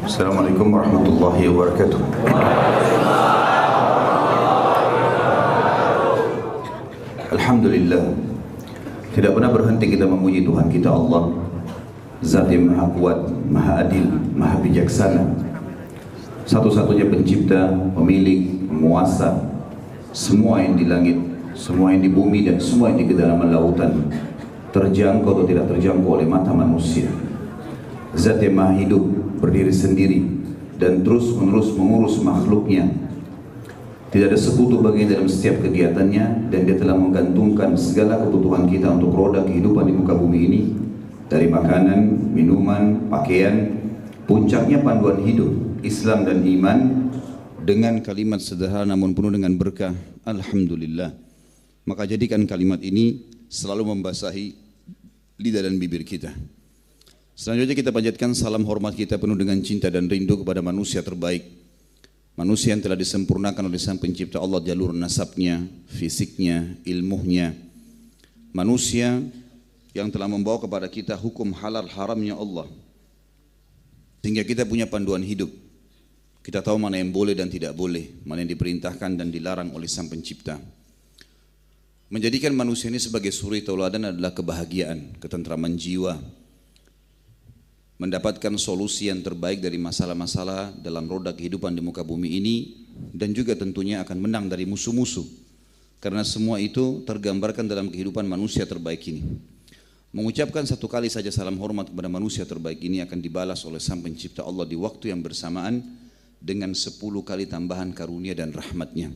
Assalamualaikum warahmatullahi wabarakatuh. Alhamdulillah, tidak pernah berhenti kita memuji Tuhan kita Allah, Zat yang maha kuat, maha adil, maha bijaksana, satu-satunya pencipta, pemilik, penguasa semua yang di langit, semua yang di bumi, dan semua yang di kedalaman lautan, terjangkau atau tidak terjangkau oleh mata manusia. Zat yang maha hidup, berdiri sendiri dan terus menerus mengurus makhluknya. Tidak ada sekutu baginya dalam setiap kegiatannya, dan dia telah menggantungkan segala kebutuhan kita untuk roda kehidupan di muka bumi ini, dari makanan, minuman, pakaian, puncaknya panduan hidup, Islam dan iman, dengan kalimat sederhana namun penuh dengan berkah, Alhamdulillah. Maka jadikan kalimat ini selalu membasahi lidah dan bibir kita. Selanjutnya kita panjatkan salam hormat kita penuh dengan cinta dan rindu kepada manusia terbaik, manusia yang telah disempurnakan oleh Sang Pencipta Allah jalur nasabnya, fisiknya, ilmunya, manusia yang telah membawa kepada kita hukum halal haramnya Allah, sehingga kita punya panduan hidup. Kita tahu mana yang boleh dan tidak boleh, mana yang diperintahkan dan dilarang oleh Sang Pencipta. Menjadikan manusia ini sebagai suri tauladan adalah kebahagiaan, ketentraman jiwa, mendapatkan solusi yang terbaik dari masalah-masalah dalam roda kehidupan di muka bumi ini, dan juga tentunya akan menang dari musuh-musuh, karena semua itu tergambarkan dalam kehidupan manusia terbaik ini. Mengucapkan satu kali saja salam hormat kepada manusia terbaik ini akan dibalas oleh Sang Pencipta Allah di waktu yang bersamaan dengan 10 kali tambahan karunia dan rahmatnya.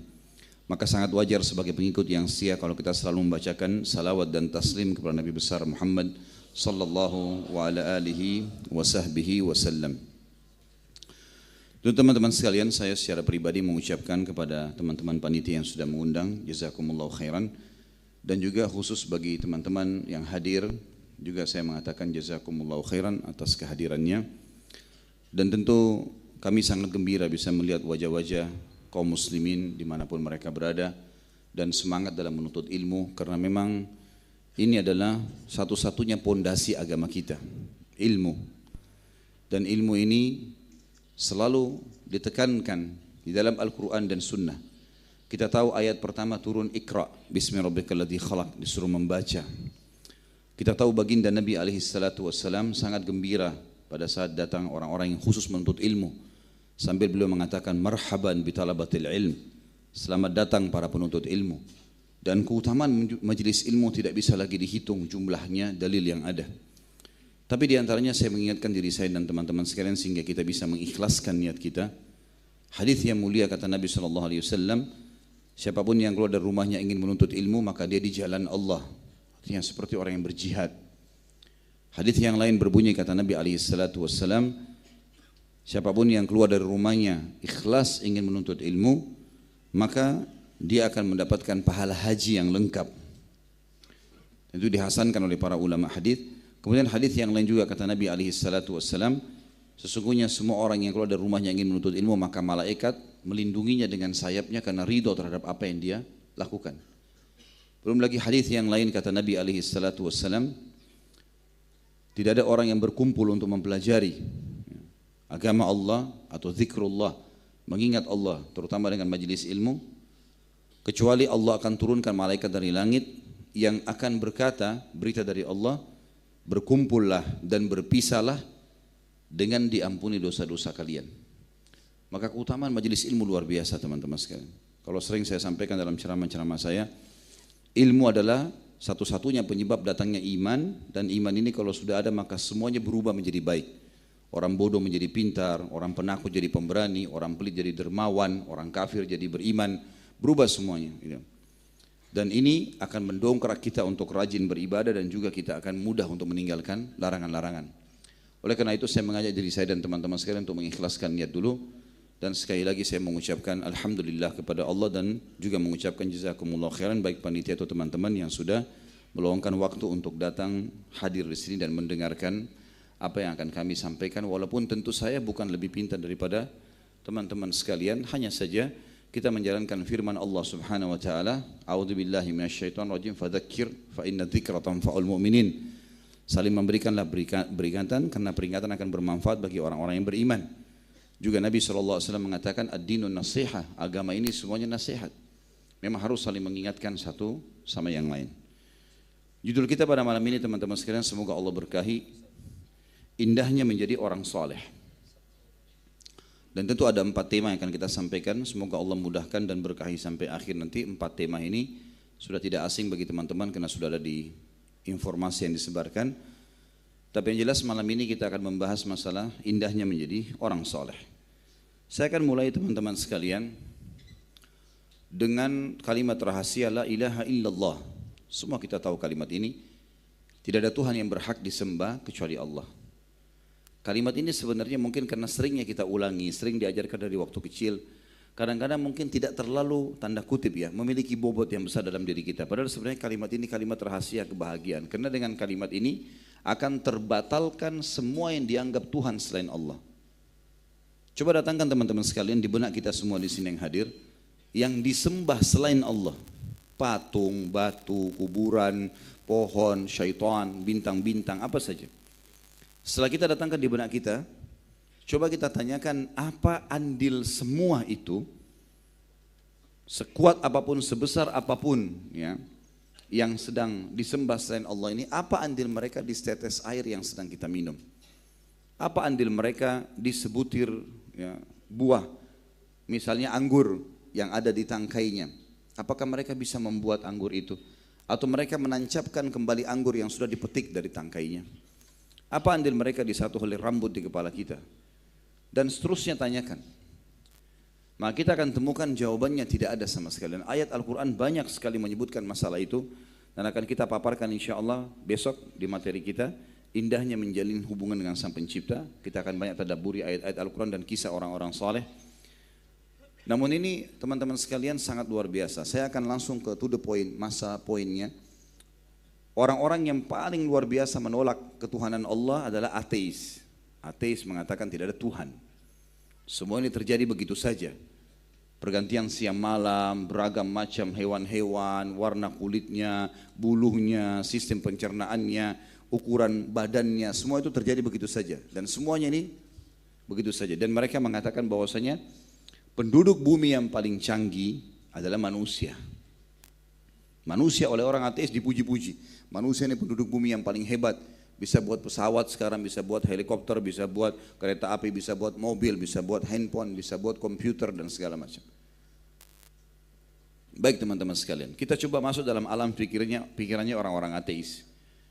Maka sangat wajar sebagai pengikut yang setia kalau kita selalu membacakan salawat dan taslim kepada Nabi besar Muhammad sallallahu wa ala alihi wa sahbihi wasallam. Teman-teman sekalian, saya secara pribadi mengucapkan kepada teman-teman panitia yang sudah mengundang, jazakumullahu khairan, dan juga khusus bagi teman-teman yang hadir juga saya mengatakan jazakumullahu khairan atas kehadirannya. Dan tentu kami sangat gembira bisa melihat wajah-wajah kaum muslimin dimanapun mereka berada dan semangat dalam menuntut ilmu, karena memang ini adalah satu-satunya pondasi agama kita, ilmu. Dan ilmu ini selalu ditekankan di dalam Al-Quran dan Sunnah. Kita tahu ayat pertama turun Iqra bismi rabbikal ladzi khalaq, disuruh membaca. Kita tahu baginda Nabi SAW sangat gembira pada saat datang orang-orang yang khusus menuntut ilmu, sambil beliau mengatakan marhaban bitalabatil ilm, selamat datang para penuntut ilmu. Dan keutamaan majelis ilmu tidak bisa lagi dihitung jumlahnya, dalil yang ada. Tapi di antaranya saya mengingatkan diri saya dan teman-teman sekalian sehingga kita bisa mengikhlaskan niat kita. Hadis yang mulia kata Nabi SAW, siapapun yang keluar dari rumahnya ingin menuntut ilmu maka dia di jalan Allah. Artinya seperti orang yang berjihad. Hadis yang lain berbunyi kata Nabi SAW, siapapun yang keluar dari rumahnya ikhlas ingin menuntut ilmu maka dia akan mendapatkan pahala haji yang lengkap. Itu dihasankan oleh para ulama hadis. Kemudian hadis yang lain juga kata Nabi SAW, sesungguhnya semua orang yang keluar dari rumahnya ingin menuntut ilmu maka malaikat melindunginya dengan sayapnya karena ridho terhadap apa yang dia lakukan. Belum lagi hadis yang lain kata Nabi SAW, tidak ada orang yang berkumpul untuk mempelajari agama Allah atau zikrullah, mengingat Allah terutama dengan majelis ilmu, kecuali Allah akan turunkan malaikat dari langit yang akan berkata berita dari Allah, berkumpullah dan berpisahlah dengan diampuni dosa-dosa kalian. Maka keutamaan majelis ilmu luar biasa teman-teman sekalian. Kalau sering saya sampaikan dalam ceramah-ceramah saya, ilmu adalah satu-satunya penyebab datangnya iman, dan iman ini kalau sudah ada maka semuanya berubah menjadi baik. Orang bodoh menjadi pintar, orang penakut jadi pemberani, orang pelit jadi dermawan, orang kafir jadi beriman. Berubah semuanya. Dan ini akan mendongkrak kita untuk rajin beribadah dan juga kita akan mudah untuk meninggalkan larangan-larangan. Oleh karena itu saya mengajak diri saya dan teman-teman sekalian untuk mengikhlaskan niat dulu. Dan sekali lagi saya mengucapkan Alhamdulillah kepada Allah dan juga mengucapkan jazakumullah khairan baik panitia atau teman-teman yang sudah meluangkan waktu untuk datang hadir di sini dan mendengarkan apa yang akan kami sampaikan. Walaupun tentu saya bukan lebih pintar daripada teman-teman sekalian, hanya saja kita menjalankan firman Allah Subhanahu wa taala, a'udzubillahi minasyaitonir rajim, fadzakir fa inna dzikra tanfa'ul mu'minin. Saling memberikanlah peringatan karena peringatan akan bermanfaat bagi orang-orang yang beriman. Juga Nabi SAW mengatakan ad-dinun nasihah, agama ini semuanya nasihat. Memang harus saling mengingatkan satu sama yang lain. Judul kita pada malam ini teman-teman sekalian, semoga Allah berkahi, indahnya menjadi orang soleh. Dan tentu ada 4 tema yang akan kita sampaikan, semoga Allah mudahkan dan berkahi sampai akhir nanti. 4 tema ini sudah tidak asing bagi teman-teman karena sudah ada di informasi yang disebarkan. Tapi yang jelas malam ini kita akan membahas masalah indahnya menjadi orang soleh. Saya akan mulai teman-teman sekalian dengan kalimat rahasia la ilaha illallah. Semua kita tahu kalimat ini. Tidak ada Tuhan yang berhak disembah kecuali Allah. Kalimat ini sebenarnya mungkin karena seringnya kita ulangi, sering diajarkan dari waktu kecil. Kadang-kadang mungkin tidak terlalu tanda kutip ya, memiliki bobot yang besar dalam diri kita. Padahal sebenarnya kalimat ini kalimat rahasia kebahagiaan. Karena dengan kalimat ini akan terbatalkan semua yang dianggap Tuhan selain Allah. Coba datangkan teman-teman sekalian di benak kita semua di sini yang hadir, yang disembah selain Allah. Patung, batu, kuburan, pohon, syaitan, bintang-bintang, apa saja. Setelah kita datangkan di benak kita, coba kita tanyakan apa andil semua itu, sekuat apapun, sebesar apapun ya, yang sedang disembah selain Allah ini, apa andil mereka di setetes air yang sedang kita minum? Apa andil mereka di sebutir ya, buah, misalnya anggur yang ada di tangkainya? Apakah mereka bisa membuat anggur itu? Atau mereka menancapkan kembali anggur yang sudah dipetik dari tangkainya? Apa andil mereka di satu helai rambut di kepala kita? Dan seterusnya tanyakan. Maka kita akan temukan jawabannya tidak ada sama sekali. Dan ayat Al-Quran banyak sekali menyebutkan masalah itu. Dan akan kita paparkan insya Allah besok di materi kita. Indahnya menjalin hubungan dengan Sang Pencipta. Kita akan banyak tadabburi ayat-ayat Al-Quran dan kisah orang-orang saleh. Namun ini teman-teman sekalian sangat luar biasa. Saya akan langsung ke to the point, masa poinnya. Orang-orang yang paling luar biasa menolak ketuhanan Allah adalah ateis. Ateis mengatakan tidak ada Tuhan. Semua ini terjadi begitu saja. Pergantian siang malam, beragam macam hewan-hewan, warna kulitnya, bulunya, sistem pencernaannya, ukuran badannya, semua itu terjadi begitu saja. Dan semuanya ini begitu saja. Dan mereka mengatakan bahwasanya penduduk bumi yang paling canggih adalah manusia. Manusia oleh orang ateis dipuji-puji. Manusia ini penduduk bumi yang paling hebat. Bisa buat pesawat sekarang, bisa buat helikopter, bisa buat kereta api, bisa buat mobil, bisa buat handphone, bisa buat komputer dan segala macam. Baik teman-teman sekalian, kita coba masuk dalam alam pikirannya orang-orang ateis.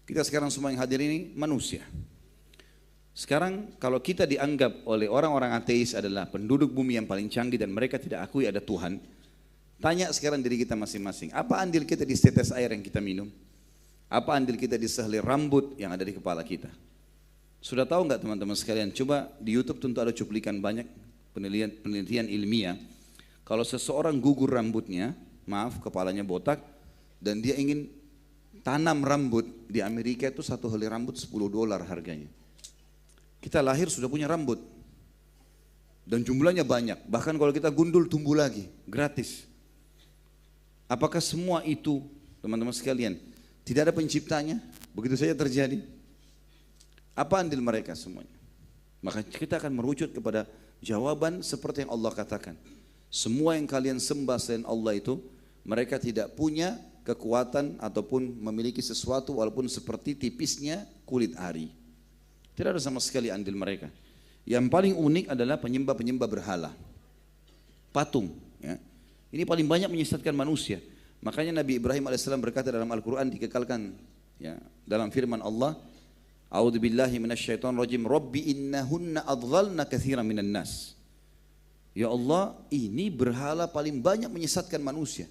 Kita sekarang semua yang hadir ini manusia. Sekarang kalau kita dianggap oleh orang-orang ateis adalah penduduk bumi yang paling canggih dan mereka tidak akui ada Tuhan, tanya sekarang diri kita masing-masing, apa andil kita di setetes air yang kita minum? Apa andil kita di sehelai rambut yang ada di kepala kita? Sudah tahu enggak teman-teman sekalian? Coba di YouTube tentu ada cuplikan banyak penelitian ilmiah. Kalau seseorang gugur rambutnya, maaf kepalanya botak, dan dia ingin tanam rambut di Amerika itu satu helai rambut $10 harganya. Kita lahir sudah punya rambut dan jumlahnya banyak, bahkan kalau kita gundul tumbuh lagi, gratis. Apakah semua itu teman-teman sekalian tidak ada penciptanya, begitu saja terjadi? Apa andil mereka semuanya? Maka kita akan merucut kepada jawaban seperti yang Allah katakan. Semua yang kalian sembah selain Allah itu, mereka tidak punya kekuatan ataupun memiliki sesuatu walaupun seperti tipisnya kulit ari. Tidak ada sama sekali andil mereka. Yang paling unik adalah penyembah-penyembah berhala, patung. Ya. Ini paling banyak menyesatkan manusia. Makanya Nabi Ibrahim alaihissalam berkata dalam Al-Quran dikekalkan ya, dalam firman Allah, A'udzubillahi minasyaitonirrajim, Rabbi innahunna adghalna katsiran minan nas. Ya Allah, ini berhala paling banyak menyesatkan manusia.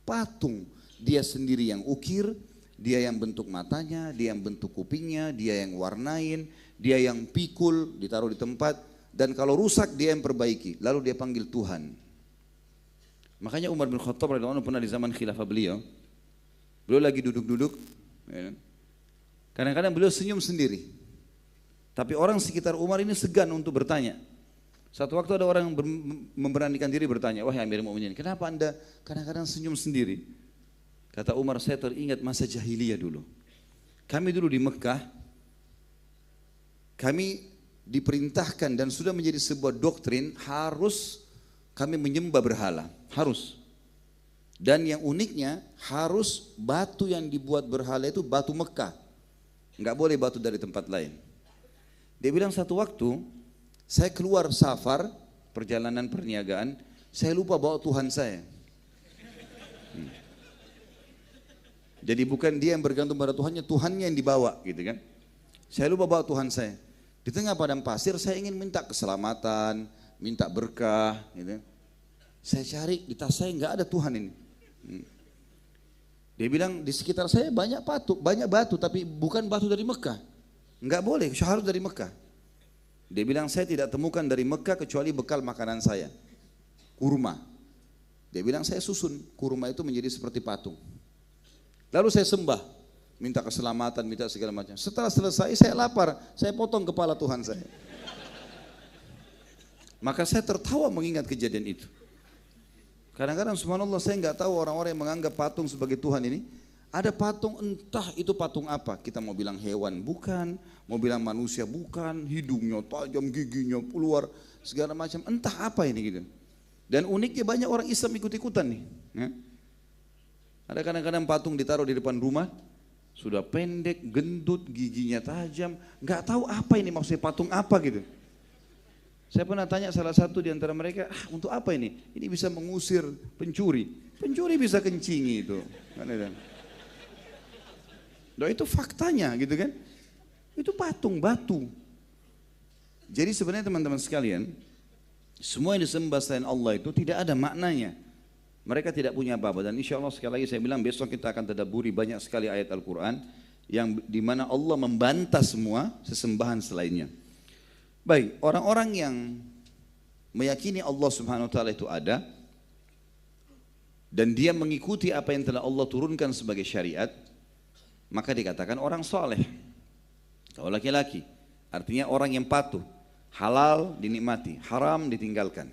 Patung, dia sendiri yang ukir, dia yang bentuk matanya, dia yang bentuk kupingnya, dia yang warnain, dia yang pikul, ditaruh di tempat, dan kalau rusak dia yang perbaiki, lalu dia panggil Tuhan. Makanya Umar bin Khattab radhiyallahu anhu pernah di zaman khilafah beliau lagi duduk-duduk, ya, kadang-kadang beliau senyum sendiri, tapi orang sekitar Umar ini segan untuk bertanya. Satu waktu ada orang yang memberanikan diri bertanya, wahai Amirul Mukminin, kenapa anda kadang-kadang senyum sendiri? Kata Umar, saya teringat masa jahiliyah dulu. Kami dulu di Mekah, kami diperintahkan dan sudah menjadi sebuah doktrin, harus kami menyembah berhala, harus. Dan yang uniknya, harus batu yang dibuat berhala itu batu Mekah, nggak boleh batu dari tempat lain. Dia bilang satu waktu saya keluar safar, perjalanan perniagaan, saya lupa bawa Tuhan saya. Jadi bukan dia yang bergantung pada Tuhannya, Tuhannya yang dibawa gitu kan. Saya lupa bawa Tuhan saya. Di tengah padang pasir saya ingin minta keselamatan, minta berkah gitu. Saya cari di tas saya nggak ada Tuhan ini. Dia bilang di sekitar saya banyak batu tapi bukan batu dari Mekah. Nggak boleh, harus dari Mekah. Dia bilang saya tidak temukan dari Mekah kecuali bekal makanan saya, kurma. Dia bilang saya susun kurma itu menjadi seperti patung. Lalu saya sembah, minta keselamatan, minta segala macam. Setelah selesai saya lapar, saya potong kepala Tuhan saya. Maka saya tertawa mengingat kejadian itu. Kadang-kadang subhanallah saya nggak tahu orang-orang yang menganggap patung sebagai Tuhan ini. Ada patung, entah itu patung apa. Kita mau bilang hewan bukan, mau bilang manusia bukan, hidungnya tajam, giginya keluar, segala macam. Entah apa ini gitu. Dan uniknya banyak orang Islam ikut-ikutan nih. Ya. Ada kadang-kadang patung ditaruh di depan rumah, sudah pendek, gendut, giginya tajam, nggak tahu apa ini maksudnya patung apa gitu. Saya pernah tanya salah satu di antara mereka, untuk apa ini? Ini bisa mengusir pencuri. Pencuri bisa kencingi itu. Nah, itu faktanya gitu kan. Itu patung, batu. Jadi sebenarnya teman-teman sekalian, semua yang disembah selain Allah itu tidak ada maknanya. Mereka tidak punya apa-apa. Dan insya Allah sekali lagi saya bilang besok kita akan tadabburi banyak sekali ayat Al-Quran yang dimana Allah membantah semua sesembahan selainnya. Baik, orang-orang yang meyakini Allah Subhanahu Wa Taala itu ada dan dia mengikuti apa yang telah Allah turunkan sebagai syariat, maka dikatakan orang soleh. Kalau laki-laki, artinya orang yang patuh, halal dinikmati, haram ditinggalkan,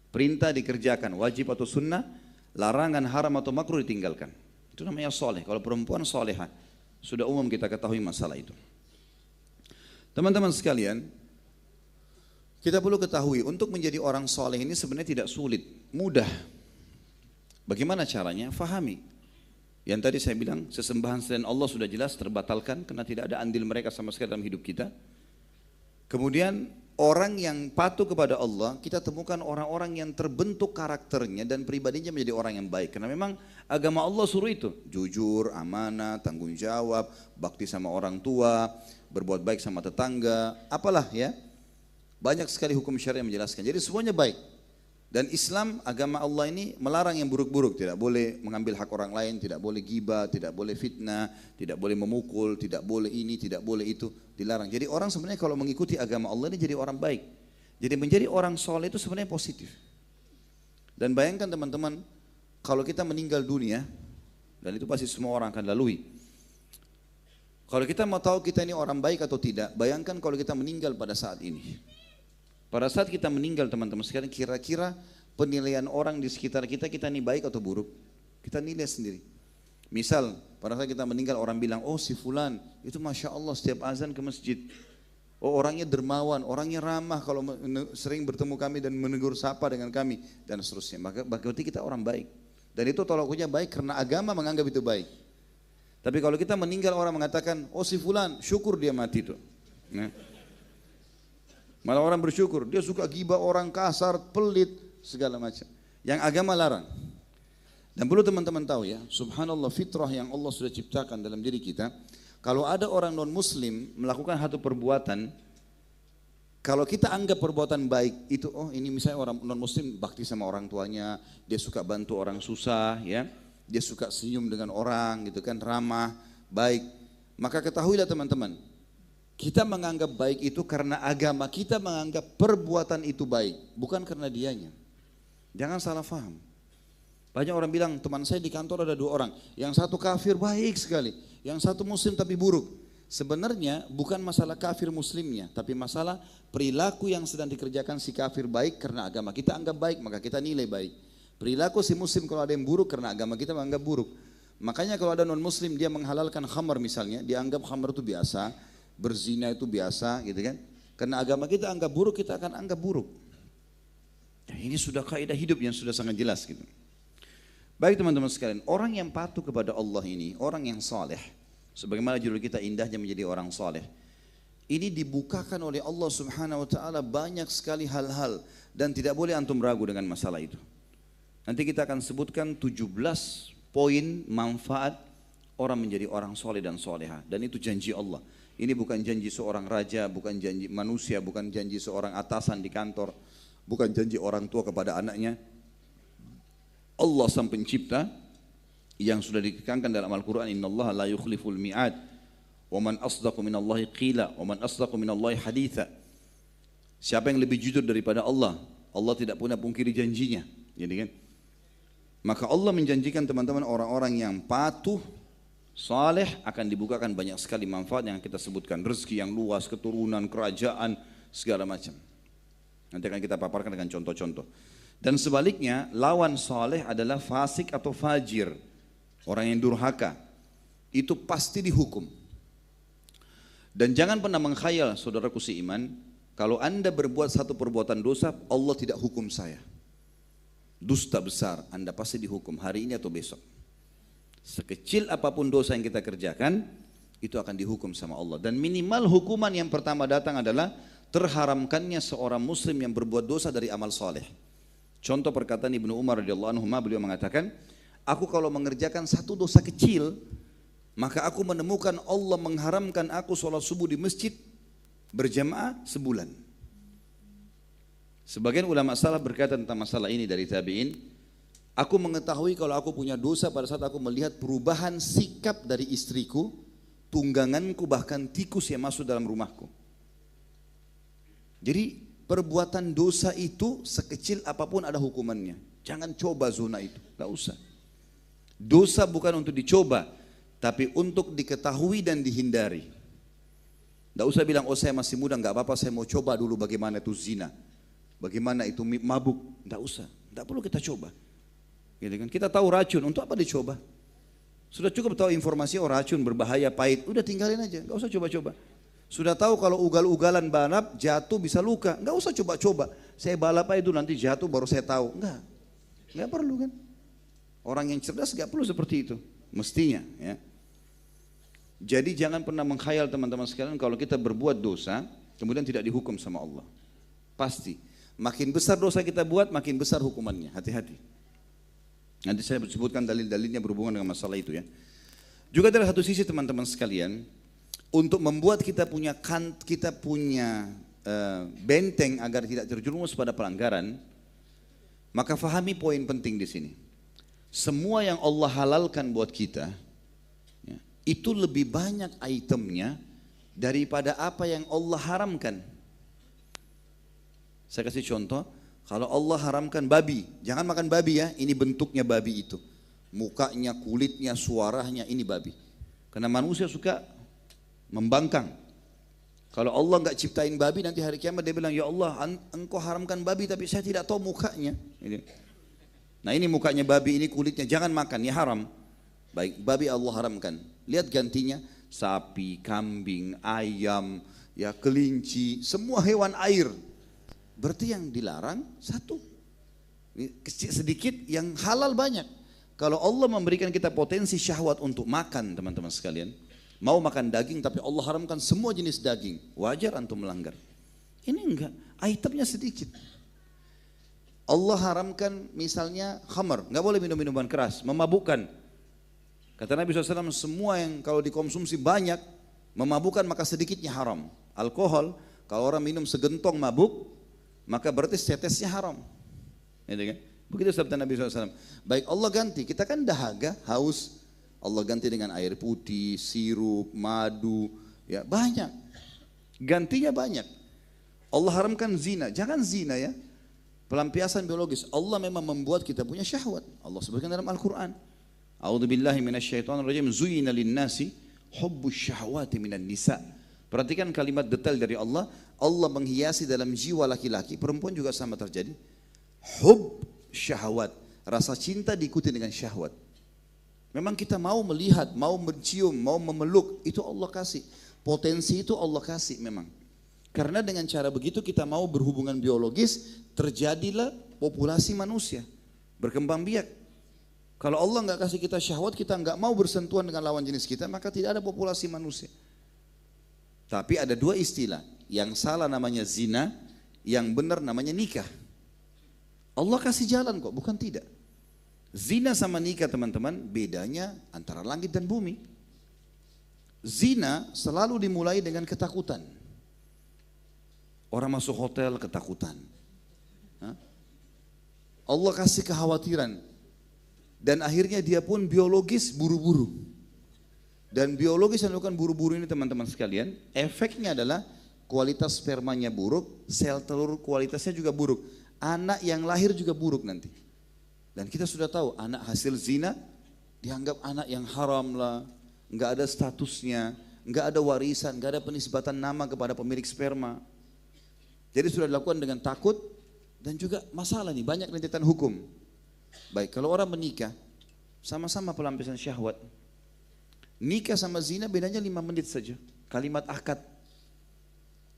perintah dikerjakan, wajib atau sunnah, larangan haram atau makruh ditinggalkan. Itu namanya soleh. Kalau perempuan soleha, sudah umum kita ketahui masalah itu. Teman-teman sekalian, kita perlu ketahui untuk menjadi orang soleh ini sebenarnya tidak sulit, mudah. Bagaimana caranya? Fahami. Yang tadi saya bilang, sesembahan selain Allah sudah jelas terbatalkan karena tidak ada andil mereka sama sekali dalam hidup kita. Kemudian orang yang patuh kepada Allah, kita temukan orang-orang yang terbentuk karakternya dan pribadinya menjadi orang yang baik. Karena memang agama Allah suruh itu, jujur, amanah, tanggung jawab, bakti sama orang tua, berbuat baik sama tetangga, apalah ya. Banyak sekali hukum syariat yang menjelaskan. Jadi semuanya baik. Dan Islam, agama Allah ini melarang yang buruk-buruk. Tidak boleh mengambil hak orang lain, tidak boleh ghibah, tidak boleh fitnah, tidak boleh memukul, tidak boleh ini, tidak boleh itu. Dilarang. Jadi orang sebenarnya kalau mengikuti agama Allah ini jadi orang baik. Jadi menjadi orang soleh itu sebenarnya positif. Dan bayangkan teman-teman, kalau kita meninggal dunia, dan itu pasti semua orang akan lalui. Kalau kita mau tahu kita ini orang baik atau tidak, bayangkan kalau kita meninggal pada saat ini. Pada saat kita meninggal teman-teman sekalian, kira-kira penilaian orang di sekitar kita, kita ini baik atau buruk? Kita nilai sendiri. Misal pada saat kita meninggal orang bilang, oh si fulan itu Masya Allah setiap azan ke masjid. Oh orangnya dermawan, orangnya ramah kalau sering bertemu kami dan menegur sapa dengan kami dan seterusnya. Maka berarti kita orang baik. Dan itu tolak ukurnya baik karena agama menganggap itu baik. Tapi kalau kita meninggal orang mengatakan, oh si fulan syukur dia mati itu. Nah. Malah orang bersyukur, dia suka ghibah orang, kasar, pelit, segala macam. Yang agama larang. Dan perlu teman-teman tahu ya, subhanallah fitrah yang Allah sudah ciptakan dalam diri kita, kalau ada orang non-muslim melakukan satu perbuatan, kalau kita anggap perbuatan baik itu, oh ini misalnya orang non-muslim bakti sama orang tuanya, dia suka bantu orang susah, ya, dia suka senyum dengan orang, gitu kan, ramah, baik. Maka ketahuilah teman-teman, kita menganggap baik itu karena agama kita menganggap perbuatan itu baik, bukan karena dianya. Jangan salah faham. Banyak orang bilang, teman saya di kantor ada 2 orang, yang satu kafir baik sekali, yang satu muslim tapi buruk. Sebenarnya bukan masalah kafir muslimnya, tapi masalah perilaku yang sedang dikerjakan si kafir baik karena agama kita anggap baik, maka kita nilai baik. Perilaku si muslim kalau ada yang buruk karena agama kita menganggap buruk. Makanya kalau ada non muslim dia menghalalkan khamar misalnya, dia anggap khamar itu biasa, berzina itu biasa gitu kan. Karena agama kita anggap buruk, kita akan anggap buruk. Nah, ini sudah kaidah hidup yang sudah sangat jelas gitu. Baik teman-teman sekalian, orang yang patuh kepada Allah ini, orang yang saleh, sebagaimana judul kita indahnya menjadi orang saleh. Ini dibukakan oleh Allah Subhanahu wa taala banyak sekali hal-hal dan tidak boleh antum ragu dengan masalah itu. Nanti kita akan sebutkan 17 poin manfaat orang menjadi orang soleh dan soleha, dan itu janji Allah. Ini bukan janji seorang raja, bukan janji manusia, bukan janji seorang atasan di kantor, bukan janji orang tua kepada anaknya. Allah sang pencipta yang sudah ditekankan dalam Al-Quran, innallaha la yukhliful mi'ad wa man asdaqu minallahi qila wa man asdaqu minallahi haditha. Siapa yang lebih jujur daripada Allah? Allah tidak pernah pungkiri janjinya, jadi kan? Maka Allah menjanjikan teman-teman orang-orang yang patuh, saleh akan dibukakan banyak sekali manfaat yang kita sebutkan, rezeki yang luas, keturunan, kerajaan, segala macam. Nanti akan kita paparkan dengan contoh-contoh. Dan sebaliknya, lawan saleh adalah fasik atau fajir, orang yang durhaka. Itu pasti dihukum. Dan jangan pernah mengkhayal, saudaraku seiman, kalau anda berbuat satu perbuatan dosa, Allah tidak hukum saya. Dusta besar, anda pasti dihukum hari ini atau besok. Sekecil apapun dosa yang kita kerjakan, itu akan dihukum sama Allah. Dan minimal hukuman yang pertama datang adalah terharamkannya seorang muslim yang berbuat dosa dari amal soleh. Contoh perkataan Ibnu Umar radhiyallahu anhu, beliau mengatakan, aku kalau mengerjakan satu dosa kecil, maka aku menemukan Allah mengharamkan aku sholat subuh di masjid berjamaah sebulan. Sebagian ulama salaf berkata tentang masalah ini dari tabi'in, aku mengetahui kalau aku punya dosa pada saat aku melihat perubahan sikap dari istriku, tungganganku, bahkan tikus yang masuk dalam rumahku. Jadi perbuatan dosa itu sekecil apapun ada hukumannya. Jangan coba zona itu, gak usah. Dosa bukan untuk dicoba, tapi untuk diketahui dan dihindari. Gak usah bilang, oh saya masih muda, gak apa-apa, saya mau coba dulu bagaimana itu zina, bagaimana itu mabuk. Gak usah, gak perlu kita coba. Gitu kan? Kita tahu racun, untuk apa dicoba? Sudah cukup tahu informasi, oh racun berbahaya, pahit, udah tinggalin aja, gak usah coba-coba. Sudah tahu kalau ugal-ugalan balap jatuh bisa luka, gak usah coba-coba. Saya balap aja itu nanti jatuh baru saya tahu. Gak perlu kan? Orang yang cerdas gak perlu seperti itu, mestinya ya. Jadi jangan pernah mengkhayal teman-teman sekalian kalau kita berbuat dosa kemudian tidak dihukum sama Allah. Pasti makin besar dosa kita buat makin besar hukumannya, hati-hati. Nanti saya sebutkan dalil-dalilnya berhubungan dengan masalah itu ya. Juga dari satu sisi teman-teman sekalian, untuk membuat kita punya benteng agar tidak terjerumus pada pelanggaran, maka fahami poin penting di sini. Semua yang Allah halalkan buat kita, ya, itu lebih banyak itemnya daripada apa yang Allah haramkan. Saya kasih contoh, kalau Allah haramkan babi, jangan makan babi ya, ini bentuknya babi itu. Mukanya, kulitnya, suaranya, ini babi. Karena manusia suka membangkang. Kalau Allah enggak ciptain babi, nanti hari kiamat dia bilang, ya Allah engkau haramkan babi tapi saya tidak tahu mukanya. Nah ini mukanya babi, ini kulitnya, jangan makan, ya haram. Baik, babi Allah haramkan. Lihat gantinya, sapi, kambing, ayam, ya kelinci, semua hewan air. Berarti yang dilarang satu, sedikit, yang halal banyak. Kalau Allah memberikan kita potensi syahwat untuk makan, teman-teman sekalian, mau makan daging tapi Allah haramkan semua jenis daging, wajar antum melanggar. Ini enggak, itemnya sedikit. Allah haramkan misalnya khamar, enggak boleh minum minuman keras, memabukkan. Kata Nabi SAW, semua yang kalau dikonsumsi banyak memabukkan maka sedikitnya haram. Alkohol, kalau orang minum segentong mabuk, maka berarti setetesnya haram. Gitu kan? Begitu sabda Nabi SAW. Baik, Allah ganti, kita kan dahaga, haus, Allah ganti dengan air putih, sirup, madu, ya banyak. Gantinya banyak. Allah haramkan zina, jangan zina ya. Pelampiasan biologis, Allah memang membuat kita punya syahwat. Allah sebutkan dalam Al-Quran. A'udzubillahi minasyaitonirrajim, zuyina linnasi hubbus syahwati minan nisa. Perhatikan kalimat detail dari Allah. Allah menghiasi dalam jiwa laki-laki, perempuan juga sama terjadi. Hub syahwat, rasa cinta diikuti dengan syahwat. Memang kita mau melihat, mau mencium, mau memeluk, itu Allah kasih. Potensi itu Allah kasih memang. Karena dengan cara begitu kita mau berhubungan biologis, terjadilah populasi manusia, berkembang biak. Kalau Allah nggak kasih kita syahwat, kita nggak mau bersentuhan dengan lawan jenis kita, maka tidak ada populasi manusia. Tapi ada dua istilah, yang salah namanya zina, yang benar namanya nikah. Allah kasih jalan kok, bukan tidak. Zina sama nikah teman-teman, bedanya antara langit dan bumi. Zina selalu dimulai dengan ketakutan. Orang masuk hotel ketakutan. Allah kasih kekhawatiran. Dan akhirnya dia pun biologis buru-buru. Dan biologis yang dilakukan buru-buru ini teman-teman sekalian, efeknya adalah kualitas spermanya buruk, sel telur kualitasnya juga buruk. Anak yang lahir juga buruk nanti. Dan kita sudah tahu anak hasil zina dianggap anak yang haram lah, nggak ada statusnya, nggak ada warisan, nggak ada penisbatan nama kepada pemilik sperma. Jadi sudah dilakukan dengan takut dan juga masalah nih, banyak rentetan hukum. Baik, kalau orang menikah, sama-sama pelampiasan syahwat. Nikah sama zina bedanya 5 menit saja. Kalimat akad.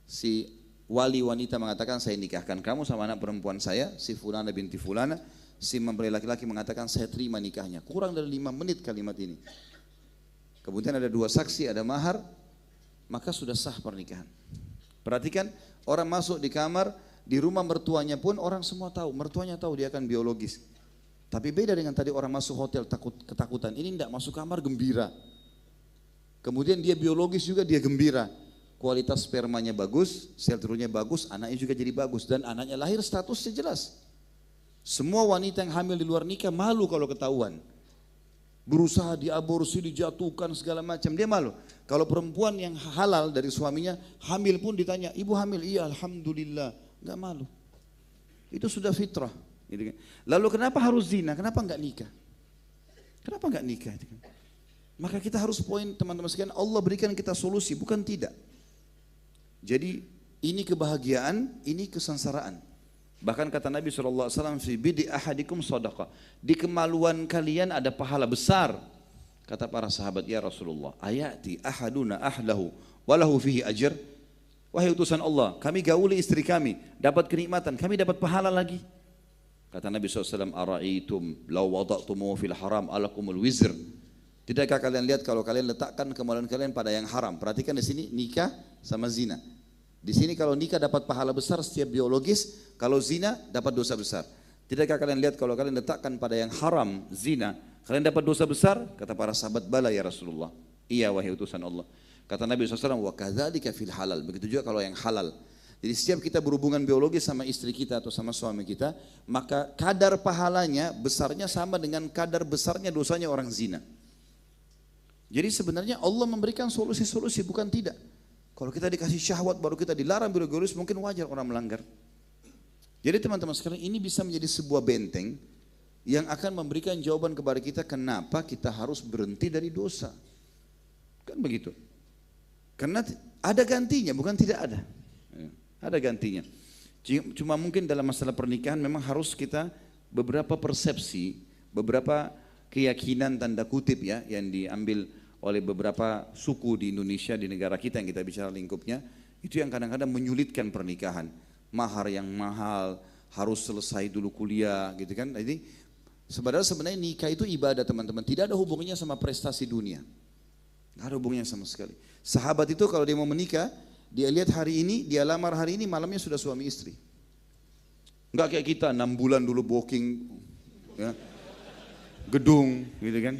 Si wali wanita mengatakan saya nikahkan kamu sama anak perempuan saya, si fulana binti fulana. Si mempelai laki-laki mengatakan saya terima nikahnya. Kurang dari 5 menit kalimat ini. Kemudian ada 2 saksi, ada mahar, maka sudah sah pernikahan. Perhatikan, orang masuk di kamar, di rumah mertuanya pun orang semua tahu, mertuanya tahu dia akan biologis. Tapi beda dengan tadi orang masuk hotel ketakutan, ini tidak masuk kamar gembira. Kemudian dia biologis juga dia gembira. Kualitas spermanya bagus, sel telurnya bagus, anaknya juga jadi bagus. Dan anaknya lahir statusnya jelas. Semua wanita yang hamil di luar nikah malu kalau ketahuan. Berusaha diaborsi, dijatuhkan segala macam, dia malu. Kalau perempuan yang halal dari suaminya, hamil pun ditanya, ibu hamil? Iya alhamdulillah, nggak malu. Itu sudah fitrah. Lalu kenapa harus zina? Kenapa nggak nikah? Kenapa nggak nikah? Maka kita harus poin teman-teman sekalian, Allah berikan kita solusi, bukan tidak. Jadi ini kebahagiaan, ini kesengsaraan. Bahkan kata Nabi SAW, fi bidi ahadikum sadaqah. Di kemaluan kalian ada pahala besar. Kata para sahabat, ya Rasulullah, ayati ahaduna ahlahu walahu fihi ajr. Wahai utusan Allah, kami gauli istri kami, dapat kenikmatan, kami dapat pahala lagi. Kata Nabi SAW, ara'aitum law wada'tumu fil haram alakumul wizr. Tidakkah kalian lihat kalau kalian letakkan kemaluan kalian pada yang haram? Perhatikan di sini nikah sama zina. Di sini kalau nikah dapat pahala besar setiap biologis, kalau zina dapat dosa besar. Tidakkah kalian lihat kalau kalian letakkan pada yang haram, zina, kalian dapat dosa besar? Kata para sahabat, bala ya Rasulullah. Iya wahai utusan Allah. Kata Nabi SAW, wa kadzalika fil halal. Begitu juga kalau yang halal. Jadi setiap kita berhubungan biologis sama istri kita atau sama suami kita, maka kadar pahalanya besarnya sama dengan kadar besarnya dosanya orang zina. Jadi sebenarnya Allah memberikan solusi-solusi, bukan tidak. Kalau kita dikasih syahwat baru kita dilarang biologis, mungkin wajar orang melanggar. Jadi teman-teman sekalian, ini bisa menjadi sebuah benteng yang akan memberikan jawaban kepada kita kenapa kita harus berhenti dari dosa. Kan begitu. Karena ada gantinya, bukan tidak ada. Ada gantinya. Cuma mungkin dalam masalah pernikahan memang harus kita beberapa persepsi, beberapa keyakinan tanda kutip ya yang diambil oleh beberapa suku di Indonesia, di negara kita yang kita bicara lingkupnya, itu yang kadang-kadang menyulitkan pernikahan. Mahar yang mahal, harus selesai dulu kuliah gitu kan. Jadi sebenarnya nikah itu ibadah teman-teman, tidak ada hubungannya sama prestasi dunia. Tidak ada hubungannya sama sekali. Sahabat itu kalau dia mau menikah, dia lihat hari ini, dia lamar hari ini, malamnya sudah suami istri. Enggak kayak kita 6 bulan dulu booking ya, gedung gitu kan.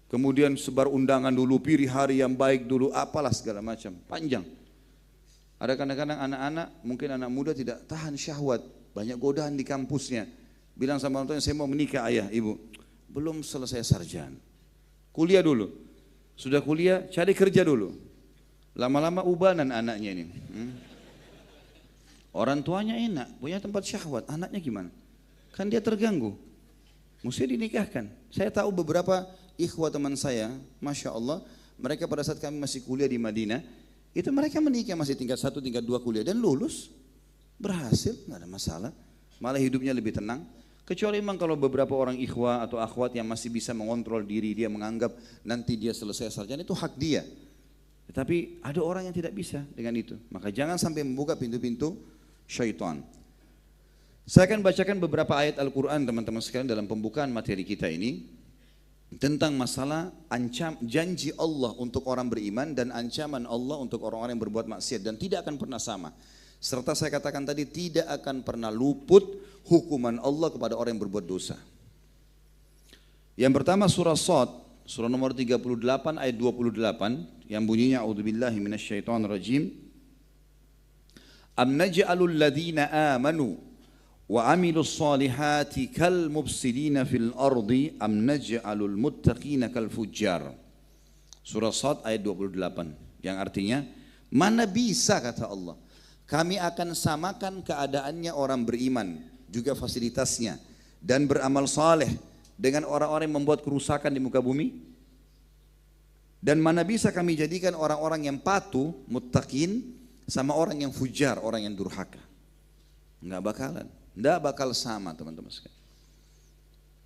Kemudian sebar undangan dulu, pilih hari yang baik dulu, apalah segala macam, panjang. Ada kadang-kadang anak-anak, mungkin anak muda tidak tahan syahwat, banyak godaan di kampusnya. Bilang sama orang tuanya, saya mau menikah ayah, ibu. Belum selesai sarjana. Kuliah dulu. Sudah kuliah, cari kerja dulu. Lama-lama ubanan anaknya ini. Orang tuanya enak, punya tempat syahwat, anaknya gimana? Kan dia terganggu. Mesti dinikahkan. Saya tahu beberapa ikhwah teman saya, Masya Allah, mereka pada saat kami masih kuliah di Madinah, itu mereka menikah masih tingkat 1, tingkat 2 kuliah dan lulus, berhasil, nggak ada masalah, malah hidupnya lebih tenang. Kecuali memang kalau beberapa orang ikhwah atau akhwat yang masih bisa mengontrol diri, dia menganggap nanti dia selesai sarjana itu hak dia. Tetapi ada orang yang tidak bisa dengan itu. Maka jangan sampai membuka pintu-pintu syaitan. Saya akan bacakan beberapa ayat Al-Quran teman-teman sekalian dalam pembukaan materi kita ini. Tentang masalah janji Allah untuk orang beriman dan ancaman Allah untuk orang-orang yang berbuat maksiat. Dan tidak akan pernah sama. Serta saya katakan tadi tidak akan pernah luput hukuman Allah kepada orang yang berbuat dosa. Yang pertama surah Shad, surah nomor 38 ayat 28 yang bunyinya a'udzubillahi minasyaitonirrajim. Am naj'alul ladzina amanu wa amilus solihati kal mufsidina fil ardi am naj'alul muttaqina kal fujjar. Surah Shad ayat 28 yang artinya mana bisa kata Allah kami akan samakan keadaannya orang beriman juga fasilitasnya dan beramal saleh dengan orang-orang yang membuat kerusakan di muka bumi. Dan mana bisa kami jadikan orang-orang yang patuh muttaqin sama orang yang fujar, orang yang durhaka. Enggak bakalan. Tidak bakal sama teman-teman sekalian.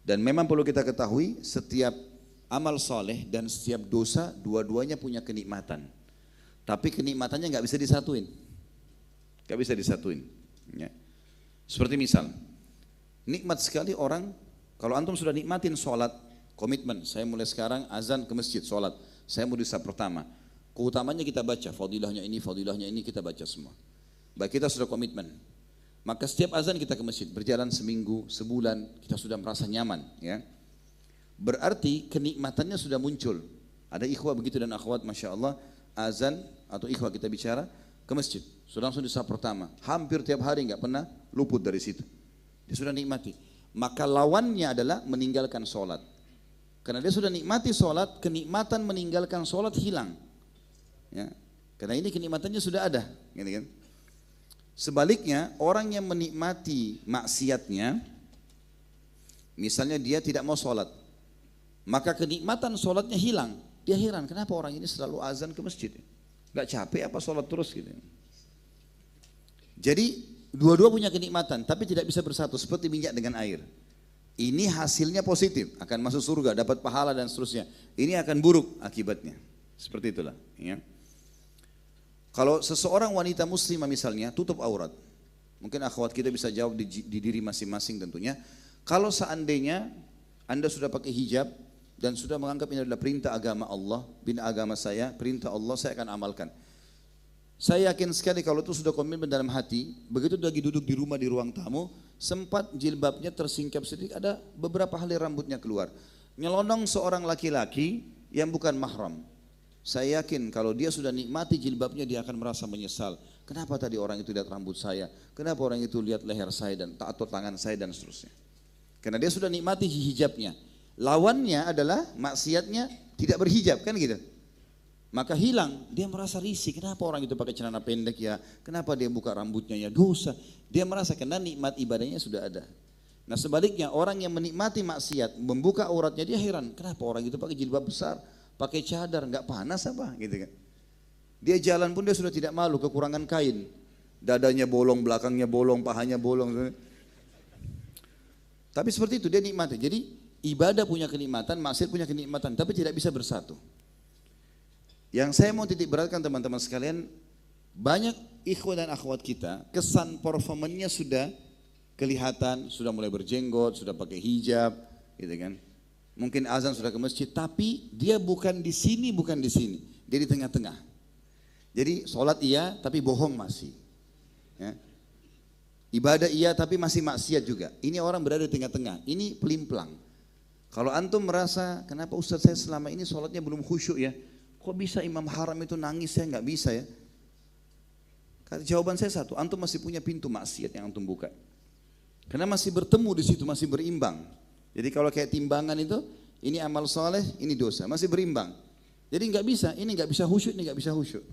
Dan memang perlu kita ketahui setiap amal soleh dan setiap dosa dua-duanya punya kenikmatan. Tapi kenikmatannya nggak bisa disatuin. Nggak bisa disatuin. Ya. Seperti misal, nikmat sekali orang, kalau antum sudah nikmatin sholat, komitmen, saya mulai sekarang azan ke masjid, sholat, saya mau di saat pertama. Keutamanya kita baca, fadilahnya ini kita baca semua. Baik kita sudah komitmen. Maka setiap azan kita ke masjid, berjalan seminggu, sebulan, kita sudah merasa nyaman. Ya. Berarti kenikmatannya sudah muncul. Ada ikhwah begitu dan akhwat, Masya Allah, azan atau ikhwah kita bicara ke masjid. Sudah langsung di saat pertama, hampir tiap hari nggak pernah luput dari situ. Dia sudah nikmati. Maka lawannya adalah meninggalkan sholat. Karena dia sudah nikmati sholat, kenikmatan meninggalkan sholat hilang. Ya. Karena ini kenikmatannya sudah ada. Gitu kan? Sebaliknya orang yang menikmati maksiatnya, misalnya dia tidak mau sholat, maka kenikmatan sholatnya hilang. Dia heran kenapa orang ini selalu azan ke masjid, gak capek apa sholat terus gitu. Jadi dua-dua punya kenikmatan tapi tidak bisa bersatu seperti minyak dengan air. Ini hasilnya positif, akan masuk surga, dapat pahala dan seterusnya. Ini akan buruk akibatnya, seperti itulah. Ya. Kalau seseorang wanita muslimah misalnya tutup aurat, mungkin akhwat kita bisa jawab di diri masing-masing tentunya. Kalau seandainya anda sudah pakai hijab dan sudah menganggap ini adalah perintah agama Allah, bina agama saya, perintah Allah saya akan amalkan. Saya yakin sekali kalau itu sudah komitmen dalam hati, begitu lagi duduk di rumah di ruang tamu, sempat jilbabnya tersingkap sedikit, ada beberapa helai rambutnya keluar. Nyelonong seorang laki-laki yang bukan mahram. Saya yakin kalau dia sudah nikmati jilbabnya dia akan merasa menyesal. Kenapa tadi orang itu lihat rambut saya? Kenapa orang itu lihat leher saya dan atau tangan saya dan seterusnya? Karena dia sudah nikmati hijabnya. Lawannya adalah maksiatnya tidak berhijab kan gitu. Maka hilang, dia merasa risih. Kenapa orang itu pakai celana pendek ya? Kenapa dia buka rambutnya ya? Dosa. Dia merasa karena nikmat ibadahnya sudah ada. Nah sebaliknya orang yang menikmati maksiat, membuka auratnya dia heran. Kenapa orang itu pakai jilbab besar? Pakai cadar, nggak panas apa gitu kan. Dia jalan pun dia sudah tidak malu, kekurangan kain. Dadanya bolong, belakangnya bolong, pahanya bolong. Tapi seperti itu dia nikmati. Jadi ibadah punya kenikmatan, maksiat punya kenikmatan, tapi tidak bisa bersatu. Yang saya mau titik beratkan teman-teman sekalian, banyak ikhwan dan akhwat kita, kesan performannya sudah kelihatan, sudah mulai berjenggot, sudah pakai hijab, gitu kan. Mungkin azan sudah ke masjid, tapi dia bukan di sini, bukan di sini. Dia di tengah-tengah. Jadi sholat iya, tapi bohong masih. Ya. Ibadah iya, tapi masih maksiat juga. Ini orang berada di tengah-tengah. Ini pelimplang. Kalau antum merasa, kenapa Ustaz saya selama ini sholatnya belum khusyuk ya? Kok bisa imam haram itu nangis, saya nggak bisa ya? Jawaban saya satu, antum masih punya pintu maksiat yang antum buka. Karena masih bertemu di situ, masih berimbang. Jadi kalau kayak timbangan itu, ini amal soleh, ini dosa, masih berimbang. Jadi nggak bisa, ini nggak bisa khusyuk, ini nggak bisa khusyuk.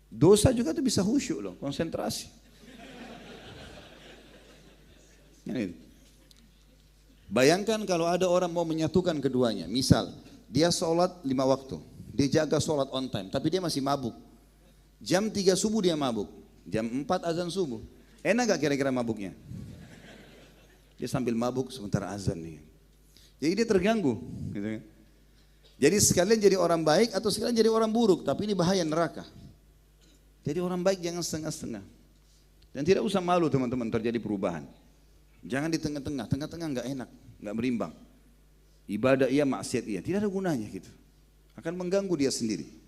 Dosa juga tuh bisa khusyuk loh, konsentrasi. Ini. Bayangkan kalau ada orang mau menyatukan keduanya, misal dia sholat 5 waktu, dia jaga sholat on time, tapi dia masih mabuk. Jam 3 subuh dia mabuk, jam 4 azan subuh. Enak gak kira-kira mabuknya? Dia sambil mabuk sementara azan nih. Jadi dia terganggu. Gitu kan. Jadi sekalian jadi orang baik atau sekalian jadi orang buruk, tapi ini bahaya neraka. Jadi orang baik jangan setengah-setengah. Dan tidak usah malu teman-teman terjadi perubahan. Jangan di tengah-tengah, tengah-tengah enggak enak, enggak berimbang. Ibadah iya, maksiat iya, tidak ada gunanya gitu. Akan mengganggu dia sendiri.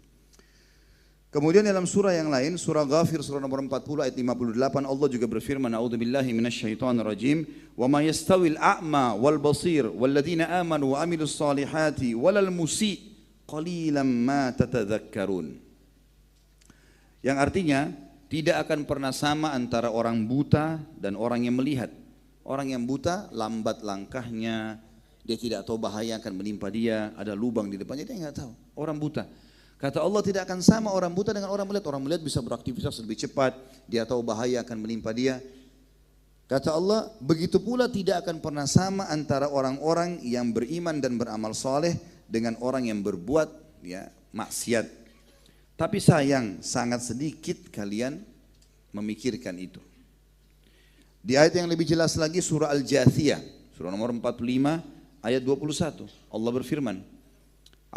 Kemudian dalam surah yang lain, surah Ghafir surah nomor 40 ayat 58, Allah juga berfirman, A'udzubillahi minasyaitonirrajim, wa ma yastawil a'ma wal basir walladzina amanu wa amilus solihati walal musi' qalilan ma tatadzakkarun. Yang artinya, tidak akan pernah sama antara orang buta dan orang yang melihat. Orang yang buta lambat langkahnya, dia tidak tahu bahaya akan menimpa dia, ada lubang di depannya, dia nggak tahu. Orang buta. Kata Allah tidak akan sama orang buta dengan orang melihat. Orang melihat bisa beraktivitas lebih cepat, dia tahu bahaya akan menimpa dia. Kata Allah, begitu pula tidak akan pernah sama antara orang-orang yang beriman dan beramal soleh dengan orang yang berbuat maksiat. Tapi sayang, sangat sedikit kalian memikirkan itu. Di ayat yang lebih jelas lagi surah Al-Jathiyah, surah nomor 45 ayat 21. Allah berfirman,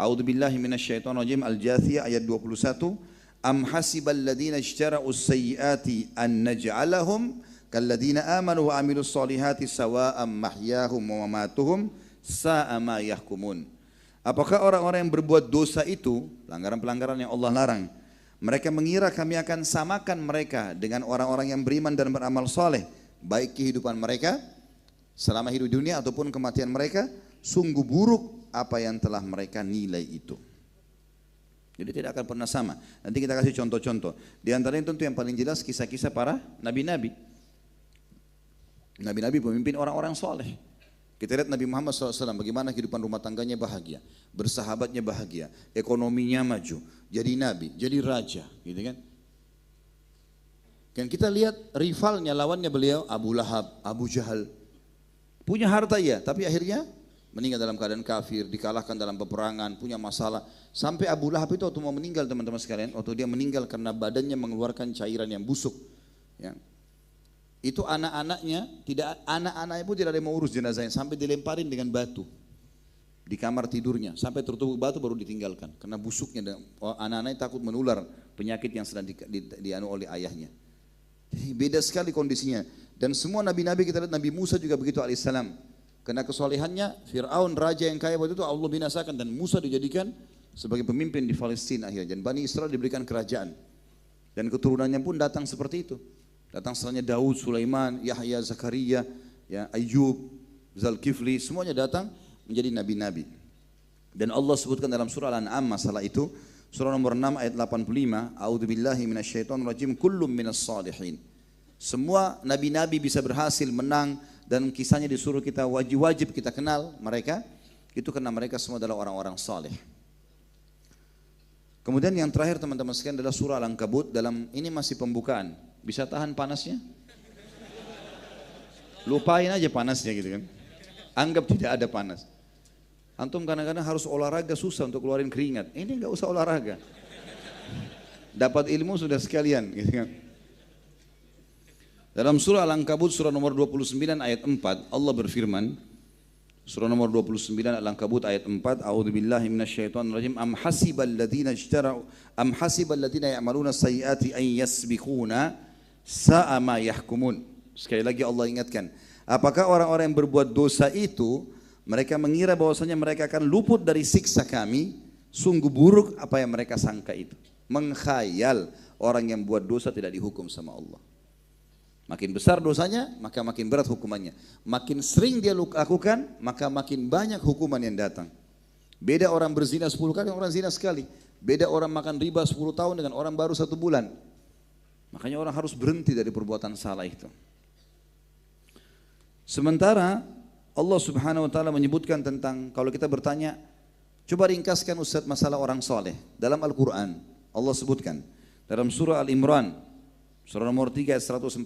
A'udzubillahi minasyaitonirrajim, Al-Jathiyah ayat 21. Am hasibal ladzina ijtara'us sayyiati an naj'alahum kalladzina amanu wa amilus solihati sawa'am mahyahum wa mamatuhum sa'a ma yahkumun. Apakah orang-orang yang berbuat dosa itu, pelanggaran-pelanggaran yang Allah larang, mereka mengira kami akan samakan mereka dengan orang-orang yang beriman dan beramal soleh, baik kehidupan mereka selama hidup dunia ataupun kematian mereka? Sungguh buruk apa yang telah mereka nilai itu. Jadi tidak akan pernah sama. Nanti kita kasih contoh-contoh. Di antaranya tentu yang paling jelas kisah-kisah para nabi-nabi. Nabi-nabi pemimpin orang-orang soleh. Kita lihat Nabi Muhammad SAW bagaimana kehidupan rumah tangganya bahagia, bersahabatnya bahagia, ekonominya maju, jadi nabi, jadi raja, gitu kan? Dan kita lihat rivalnya, lawannya beliau Abu Lahab, Abu Jahal, punya harta ya, tapi akhirnya meninggal dalam keadaan kafir, dikalahkan dalam peperangan, punya masalah. Sampai Abu Lahab itu waktu mau meninggal teman-teman sekalian, waktu dia meninggal karena badannya mengeluarkan cairan yang busuk, ya. Itu anak-anaknya pun tidak ada yang mau urus jenazahnya, sampai dilemparin dengan batu di kamar tidurnya, sampai tertumpuk batu baru ditinggalkan karena busuknya. Anak-anaknya takut menular penyakit yang sedang dianu oleh ayahnya. Jadi beda sekali kondisinya. Dan semua nabi-nabi, kita lihat Nabi Musa juga begitu alaihissalam. Karena kesolehannya Fir'aun raja yang kaya waktu itu Allah binasakan, dan Musa dijadikan sebagai pemimpin di Palestina akhirnya, dan Bani Israel diberikan kerajaan. Dan keturunannya pun datang seperti itu. Datang setelahnya Daud, Sulaiman, Yahya, Zakaria, ya, Ayub, Zulkifli, semuanya datang menjadi nabi-nabi. Dan Allah sebutkan dalam surah Al-An'am masalah itu, surah nomor 6 ayat 85, A'udzubillahi minasyaitonirrajim, kullum minas salihin. Semua nabi-nabi bisa berhasil menang, dan kisahnya disuruh kita wajib kita kenal mereka, itu karena mereka semua adalah orang-orang saleh. Kemudian yang terakhir teman-teman sekalian adalah surah Al-Ankabut. Dalam ini masih pembukaan. Bisa tahan panasnya? Lupain aja panasnya gitu kan. Anggap tidak ada panas. Antum kadang-kadang harus olahraga susah untuk keluarin keringat. Ini enggak usah olahraga. Dapat ilmu sudah sekalian gitu kan. Dalam surah Al-Ankabut surah nomor 29 ayat 4 Allah berfirman, surah nomor 29 Al-Ankabut ayat 4, A'udzubillahi minasyaitonirrajim, am hasibal ladzina ya'maluna sayyiati an yasbiquna sa'a ma yahkumun. Sekali lagi Allah ingatkan, apakah orang-orang yang berbuat dosa itu mereka mengira bahwasanya mereka akan luput dari siksa kami? Sungguh buruk apa yang mereka sangka itu. Mengkhayal orang yang buat dosa tidak dihukum sama Allah. Makin besar dosanya, maka makin berat hukumannya. Makin sering dia lakukan, maka makin banyak hukuman yang datang. Beda orang berzina 10 kali dengan orang zina sekali. Beda orang makan riba 10 tahun dengan orang baru 1 bulan. Makanya orang harus berhenti dari perbuatan salah itu. Sementara Allah Subhanahu wa taala menyebutkan tentang, kalau kita bertanya, coba ringkaskan Ustaz masalah orang soleh. Dalam Al-Quran Allah sebutkan dalam surah Al-Imran surah nomor 3 ayat 114.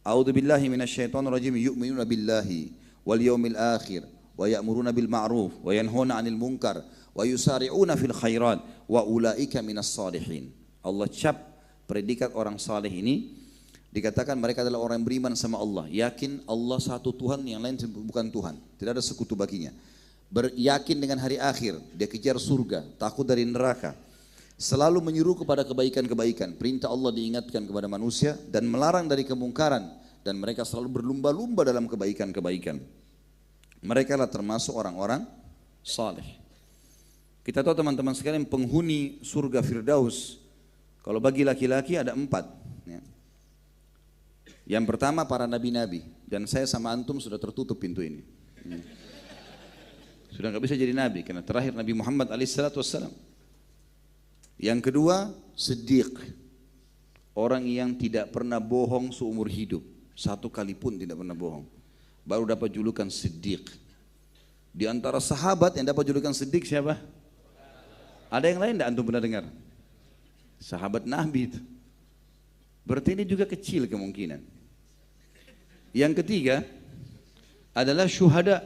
A'udzubillahi minasyaitonirrajim, yu'minuna billahi wal yaumil akhir wa ya'muruna bil ma'ruf wa yanhauna 'anil munkar wa yusari'una fil khairat wa ulaika minas salihin. Allah cap predikat orang saleh ini, dikatakan mereka adalah orang yang beriman sama Allah, yakin Allah satu Tuhan, yang lain bukan Tuhan, tidak ada sekutu baginya. Beryakin dengan hari akhir, dia kejar surga, takut dari neraka. Selalu menyuruh kepada kebaikan-kebaikan, perintah Allah diingatkan kepada manusia dan melarang dari kemungkaran, dan mereka selalu berlumba-lumba dalam kebaikan-kebaikan. Mereka lah termasuk orang-orang saleh. Kita tahu teman-teman sekalian, penghuni surga Firdaus, kalau bagi laki-laki ada 4. Ya. Yang pertama para nabi-nabi, dan saya sama antum sudah tertutup pintu ini. Sudah nggak bisa jadi nabi karena terakhir Nabi Muhammad alaihissalam. Yang kedua Siddiq, orang yang tidak pernah bohong seumur hidup, 1 kali pun tidak pernah bohong, baru dapat julukan Siddiq. Di antara sahabat yang dapat julukan Siddiq siapa? Ada yang lain tidak antum pernah dengar? Sahabat Nabi itu. Berarti ini juga kecil kemungkinan. Yang ketiga adalah syuhada,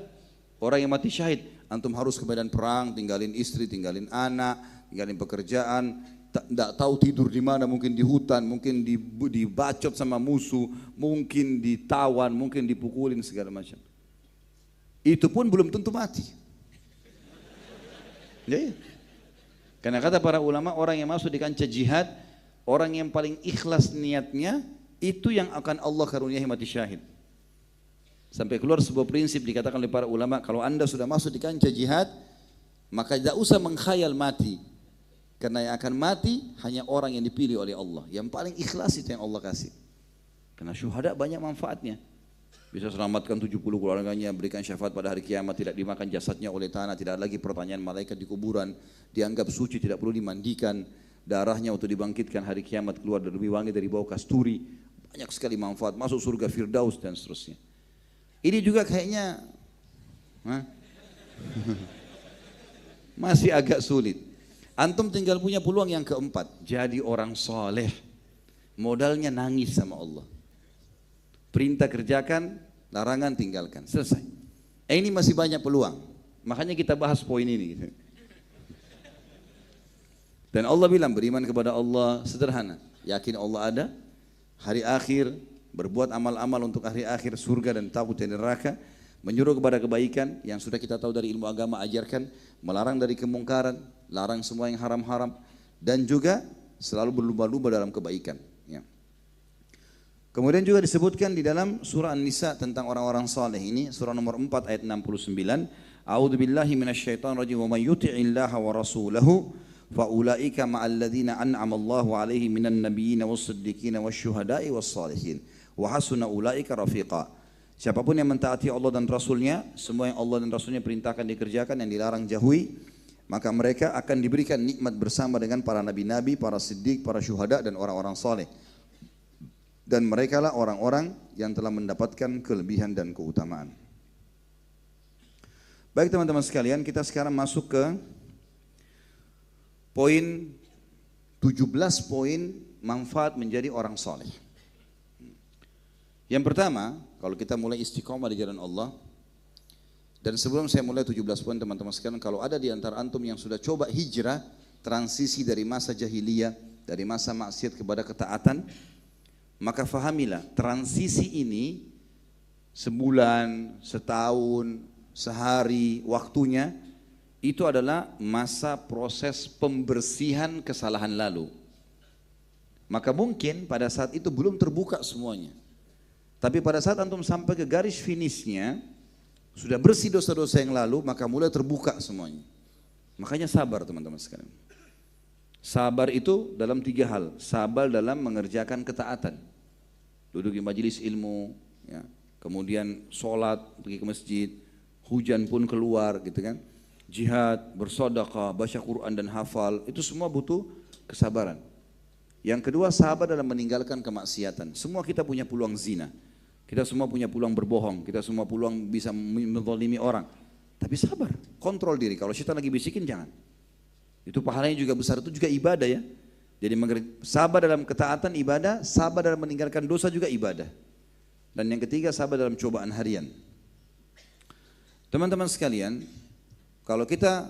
orang yang mati syahid. Antum harus ke medan perang, tinggalin istri, tinggalin anak, tinggalin pekerjaan, tidak tahu tidur di mana, mungkin di hutan, mungkin dibacot sama musuh, mungkin ditawan, mungkin dipukulin segala macam. Itu pun belum tentu mati. Ya, ya. Karena kata para ulama, orang yang masuk di kancah jihad, orang yang paling ikhlas niatnya, itu yang akan Allah karuniai mati syahid. Sampai keluar sebuah prinsip dikatakan oleh para ulama, kalau anda sudah masuk di kancah jihad, maka tidak usah mengkhayal mati. Karena yang akan mati hanya orang yang dipilih oleh Allah. Yang paling ikhlas itu yang Allah kasih. Karena syuhada banyak manfaatnya. Bisa selamatkan 70 keluarganya, berikan syafaat pada hari kiamat, tidak dimakan jasadnya oleh tanah, tidak lagi pertanyaan malaikat di kuburan, dianggap suci, tidak perlu dimandikan, darahnya untuk dibangkitkan hari kiamat keluar lebih wangi dari bau kasturi. Banyak sekali manfaat, masuk surga Firdaus dan seterusnya. Ini juga kayaknya masih agak sulit. Antum tinggal punya peluang yang keempat, jadi orang soleh. Modalnya nangis sama Allah. Perintah kerjakan, larangan tinggalkan, selesai. Ini masih banyak peluang. Makanya kita bahas poin ini. Dan Allah bilang beriman kepada Allah sederhana, yakin Allah ada, hari akhir, berbuat amal-amal untuk hari akhir, surga dan takut dari neraka, menyuruh kepada kebaikan yang sudah kita tahu dari ilmu agama ajarkan, melarang dari kemungkaran, larang semua yang haram-haram, dan juga selalu berlumba-lumba dalam kebaikan. Ya. Kemudian juga disebutkan di dalam surah An-Nisa tentang orang-orang saleh ini, surah nomor 4 ayat 69, A'udzubillahi minasyaitonirrajim, wa may yuti'illaha wa rasulahu faulaika ma'al ladzina an'ama Allahu 'alaihim minan nabiyyin was-siddiqin wasyuhada'i was-shalihin wa hasuna ulaika rafiqa. Siapapun yang mentaati Allah dan Rasulnya, semua yang Allah dan Rasulnya perintahkan dikerjakan, yang dilarang jauhi, maka mereka akan diberikan nikmat bersama dengan para nabi-nabi, para siddiq, para syuhada dan orang-orang saleh. Dan mereka lah orang-orang yang telah mendapatkan kelebihan dan keutamaan. Baik teman-teman sekalian, kita sekarang masuk ke poin 17 poin manfaat menjadi orang saleh. Yang pertama, kalau kita mulai istiqomah di jalan Allah, dan sebelum saya mulai 17 poin teman-teman sekalian, kalau ada di antara antum yang sudah coba hijrah, transisi dari masa jahiliyah, dari masa maksiat kepada ketaatan, maka fahamilah transisi ini sebulan, setahun, sehari, waktunya itu adalah masa proses pembersihan kesalahan lalu. Maka mungkin pada saat itu belum terbuka semuanya. Tapi pada saat antum sampai ke garis finishnya, sudah bersih dosa-dosa yang lalu, maka mulai terbuka semuanya. Makanya sabar teman-teman sekalian. Sabar itu dalam 3 hal. Sabar dalam mengerjakan ketaatan. Duduk di majelis ilmu, ya. Kemudian sholat, pergi ke masjid, hujan pun keluar gitu kan. Jihad, bersedekah, baca Quran dan hafal, itu semua butuh kesabaran. Yang kedua, sabar dalam meninggalkan kemaksiatan. Semua kita punya peluang zina. Kita semua punya peluang berbohong, kita semua peluang bisa menzalimi orang. Tapi sabar, kontrol diri. Kalau syaitan lagi bisikin jangan. Itu pahalanya juga besar, itu juga ibadah ya. Jadi sabar dalam ketaatan ibadah, sabar dalam meninggalkan dosa juga ibadah. Dan yang ketiga, sabar dalam cobaan harian. Teman-teman sekalian, kalau kita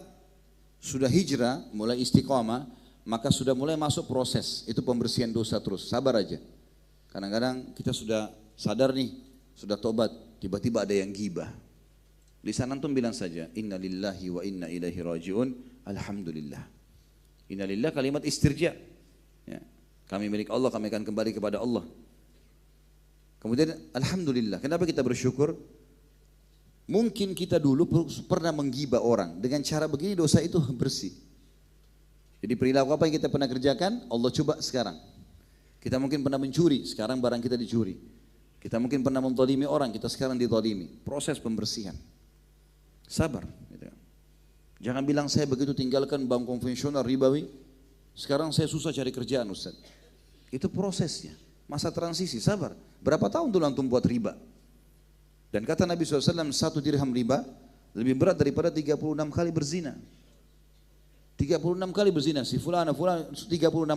sudah hijrah, mulai istiqamah, maka sudah mulai masuk proses, itu pembersihan dosa terus, sabar aja. Kadang-kadang kita sudah sadar nih, sudah tobat, tiba-tiba ada yang gibah. Lisan antum bilang saja, Inna lillahi wa inna ilaihi raji'un, Alhamdulillah. Inna lillah kalimat istirja. Ya. Kami milik Allah, kami akan kembali kepada Allah. Kemudian Alhamdulillah. Kenapa kita bersyukur? Mungkin kita dulu pernah menggibah orang. Dengan cara begini dosa itu bersih. Jadi perilaku apa yang kita pernah kerjakan, Allah coba sekarang. Kita mungkin pernah mencuri, sekarang barang kita dicuri. Kita mungkin pernah menzalimi orang, kita sekarang dizalimi. Proses pembersihan. Sabar. Jangan bilang saya begitu tinggalkan bank konvensional ribawi, sekarang saya susah cari kerjaan Ustaz. Itu prosesnya, masa transisi, sabar. Berapa tahun dulu antum buat riba? Dan kata Nabi SAW, 1 dirham riba lebih berat daripada 36 kali berzina. 36 kali berzina, si fulana 36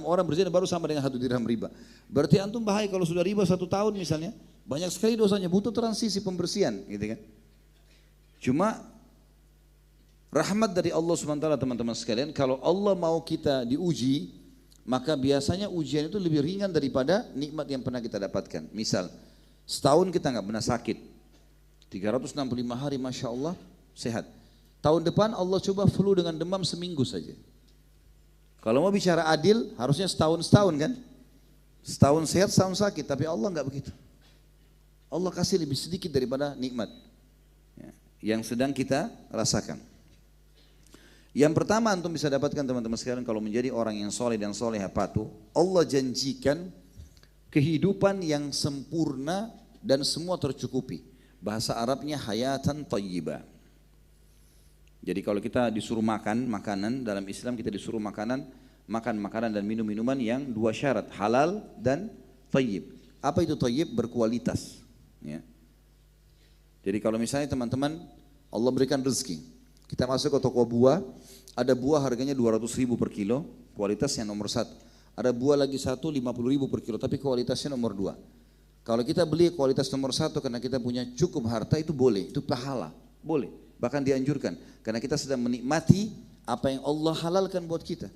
orang berzina baru sama dengan 1 dirham riba. Berarti antum bahaya kalau sudah riba 1 tahun misalnya, banyak sekali dosanya, butuh transisi pembersihan, gitu kan. Cuma rahmat dari Allah SWT teman-teman sekalian, kalau Allah mau kita diuji, maka biasanya ujian itu lebih ringan daripada nikmat yang pernah kita dapatkan. Misal, setahun kita nggak pernah sakit, 365 hari Masya Allah sehat. Tahun depan Allah coba flu dengan demam seminggu saja. Kalau mau bicara adil, harusnya setahun kan? Setahun sehat, setahun sakit, tapi Allah nggak begitu. Allah kasih lebih sedikit daripada nikmat yang sedang kita rasakan. Yang pertama antum bisa dapatkan teman-teman sekalian kalau menjadi orang yang soleh dan solehah patuh, Allah janjikan kehidupan yang sempurna dan semua tercukupi. Bahasa Arabnya hayatan thayyibah. Jadi kalau kita disuruh makan makanan, dalam Islam kita disuruh makan makanan dan minum minuman yang 2 syarat, halal dan thayyib. Apa itu thayyib? Berkualitas. Ya. Jadi kalau misalnya teman-teman Allah berikan rezeki, kita masuk ke toko buah, ada buah harganya 200.000 per kilo, kualitasnya nomor 1. Ada buah lagi 50.000 per kilo, tapi kualitasnya nomor 2. Kalau kita beli kualitas nomor 1 karena kita punya cukup harta, itu boleh, itu pahala, boleh. Bahkan dianjurkan, karena kita sedang menikmati apa yang Allah halalkan buat kita.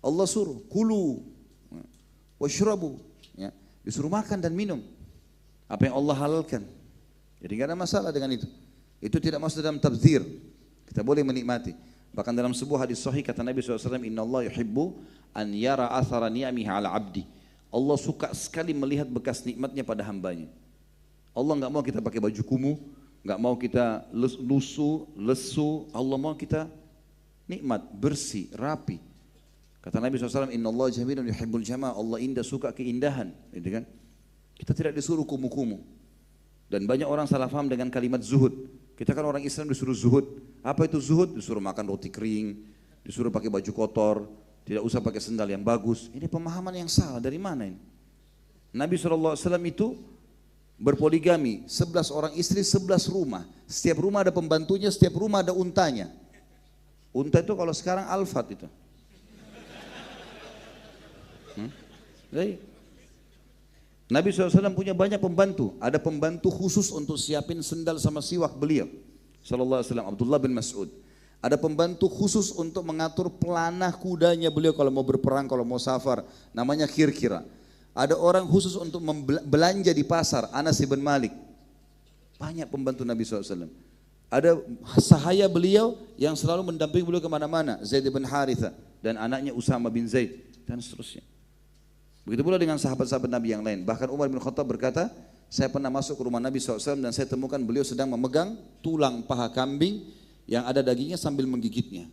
Allah suruh, kulu, washrabu, ya, disuruh makan dan minum. Apa yang Allah halalkan. Jadi tidak ada masalah dengan itu. Itu tidak masuk dalam tabdzir. Kita boleh menikmati. Bahkan dalam sebuah hadis sahih kata Nabi SAW, Inna Allah yuhibbu an yara athara ni'amihi ala abdi. Allah suka sekali melihat bekas nikmatnya pada hambanya. Allah enggak mau kita pakai baju kumuh, enggak mau kita lesu. Allah mau kita nikmat, bersih, rapi. Kata Nabi SAW, Inna Allah jamilun yuhibbul jama'. Allah indah, suka keindahan. Gitu kan? Kita tidak disuruh kumuh-kumuh. Dan banyak orang salah faham dengan kalimat zuhud. Kita kan orang Islam disuruh zuhud. Apa itu zuhud? Disuruh makan roti kering, disuruh pakai baju kotor, tidak usah pakai sendal yang bagus. Ini pemahaman yang salah. Dari mana ini? Nabi SAW itu berpoligami, 11 orang istri, 11 rumah. Setiap rumah ada pembantunya, setiap rumah ada untanya. Unta itu kalau sekarang Alphard itu. Nabi SAW punya banyak pembantu. Ada pembantu khusus untuk siapin sendal sama siwak beliau sallallahu alaihi wasallam, Abdullah bin Mas'ud. Ada pembantu khusus untuk mengatur pelanah kudanya beliau kalau mau berperang, kalau mau safar, namanya Kirkira. Ada orang khusus untuk belanja di pasar, Anas bin Malik. Banyak pembantu Nabi SAW. Ada sahaya beliau yang selalu mendampingi beliau kemana-mana, Zaid bin Haritha dan anaknya Usama bin Zaid dan seterusnya. Begitu pula dengan sahabat-sahabat Nabi yang lain. Bahkan Umar bin Khattab berkata, saya pernah masuk ke rumah Nabi SAW dan saya temukan beliau sedang memegang tulang paha kambing yang ada dagingnya sambil menggigitnya.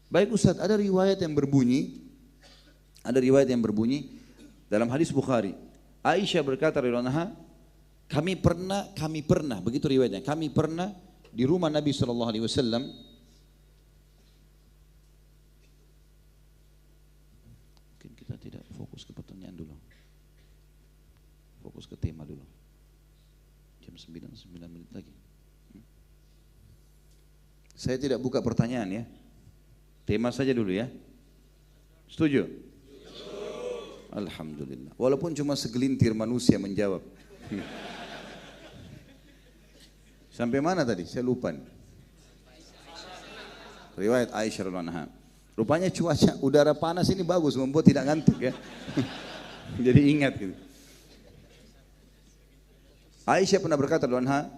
Baik Ustaz, ada riwayat yang berbunyi dalam hadis Bukhari. Aisyah berkata radhiyallahu anha, kami pernah, begitu riwayatnya, kami pernah di rumah Nabi SAW. Mungkin kita tidak fokus ke pertanyaan dulu. Fokus ke tema dulu. Jam 9 menit lagi. Saya tidak buka pertanyaan ya. Tema saja dulu ya. Setuju? Alhamdulillah. Walaupun cuma segelintir manusia menjawab. Sampai mana tadi? Saya lupa. Riwayat Aisyah radhiyallahu anha. Rupanya cuaca udara panas ini bagus, membuat tidak ngantuk ya. Jadi ingat gitu. Aisyah pernah berkata radhiyallahu anha,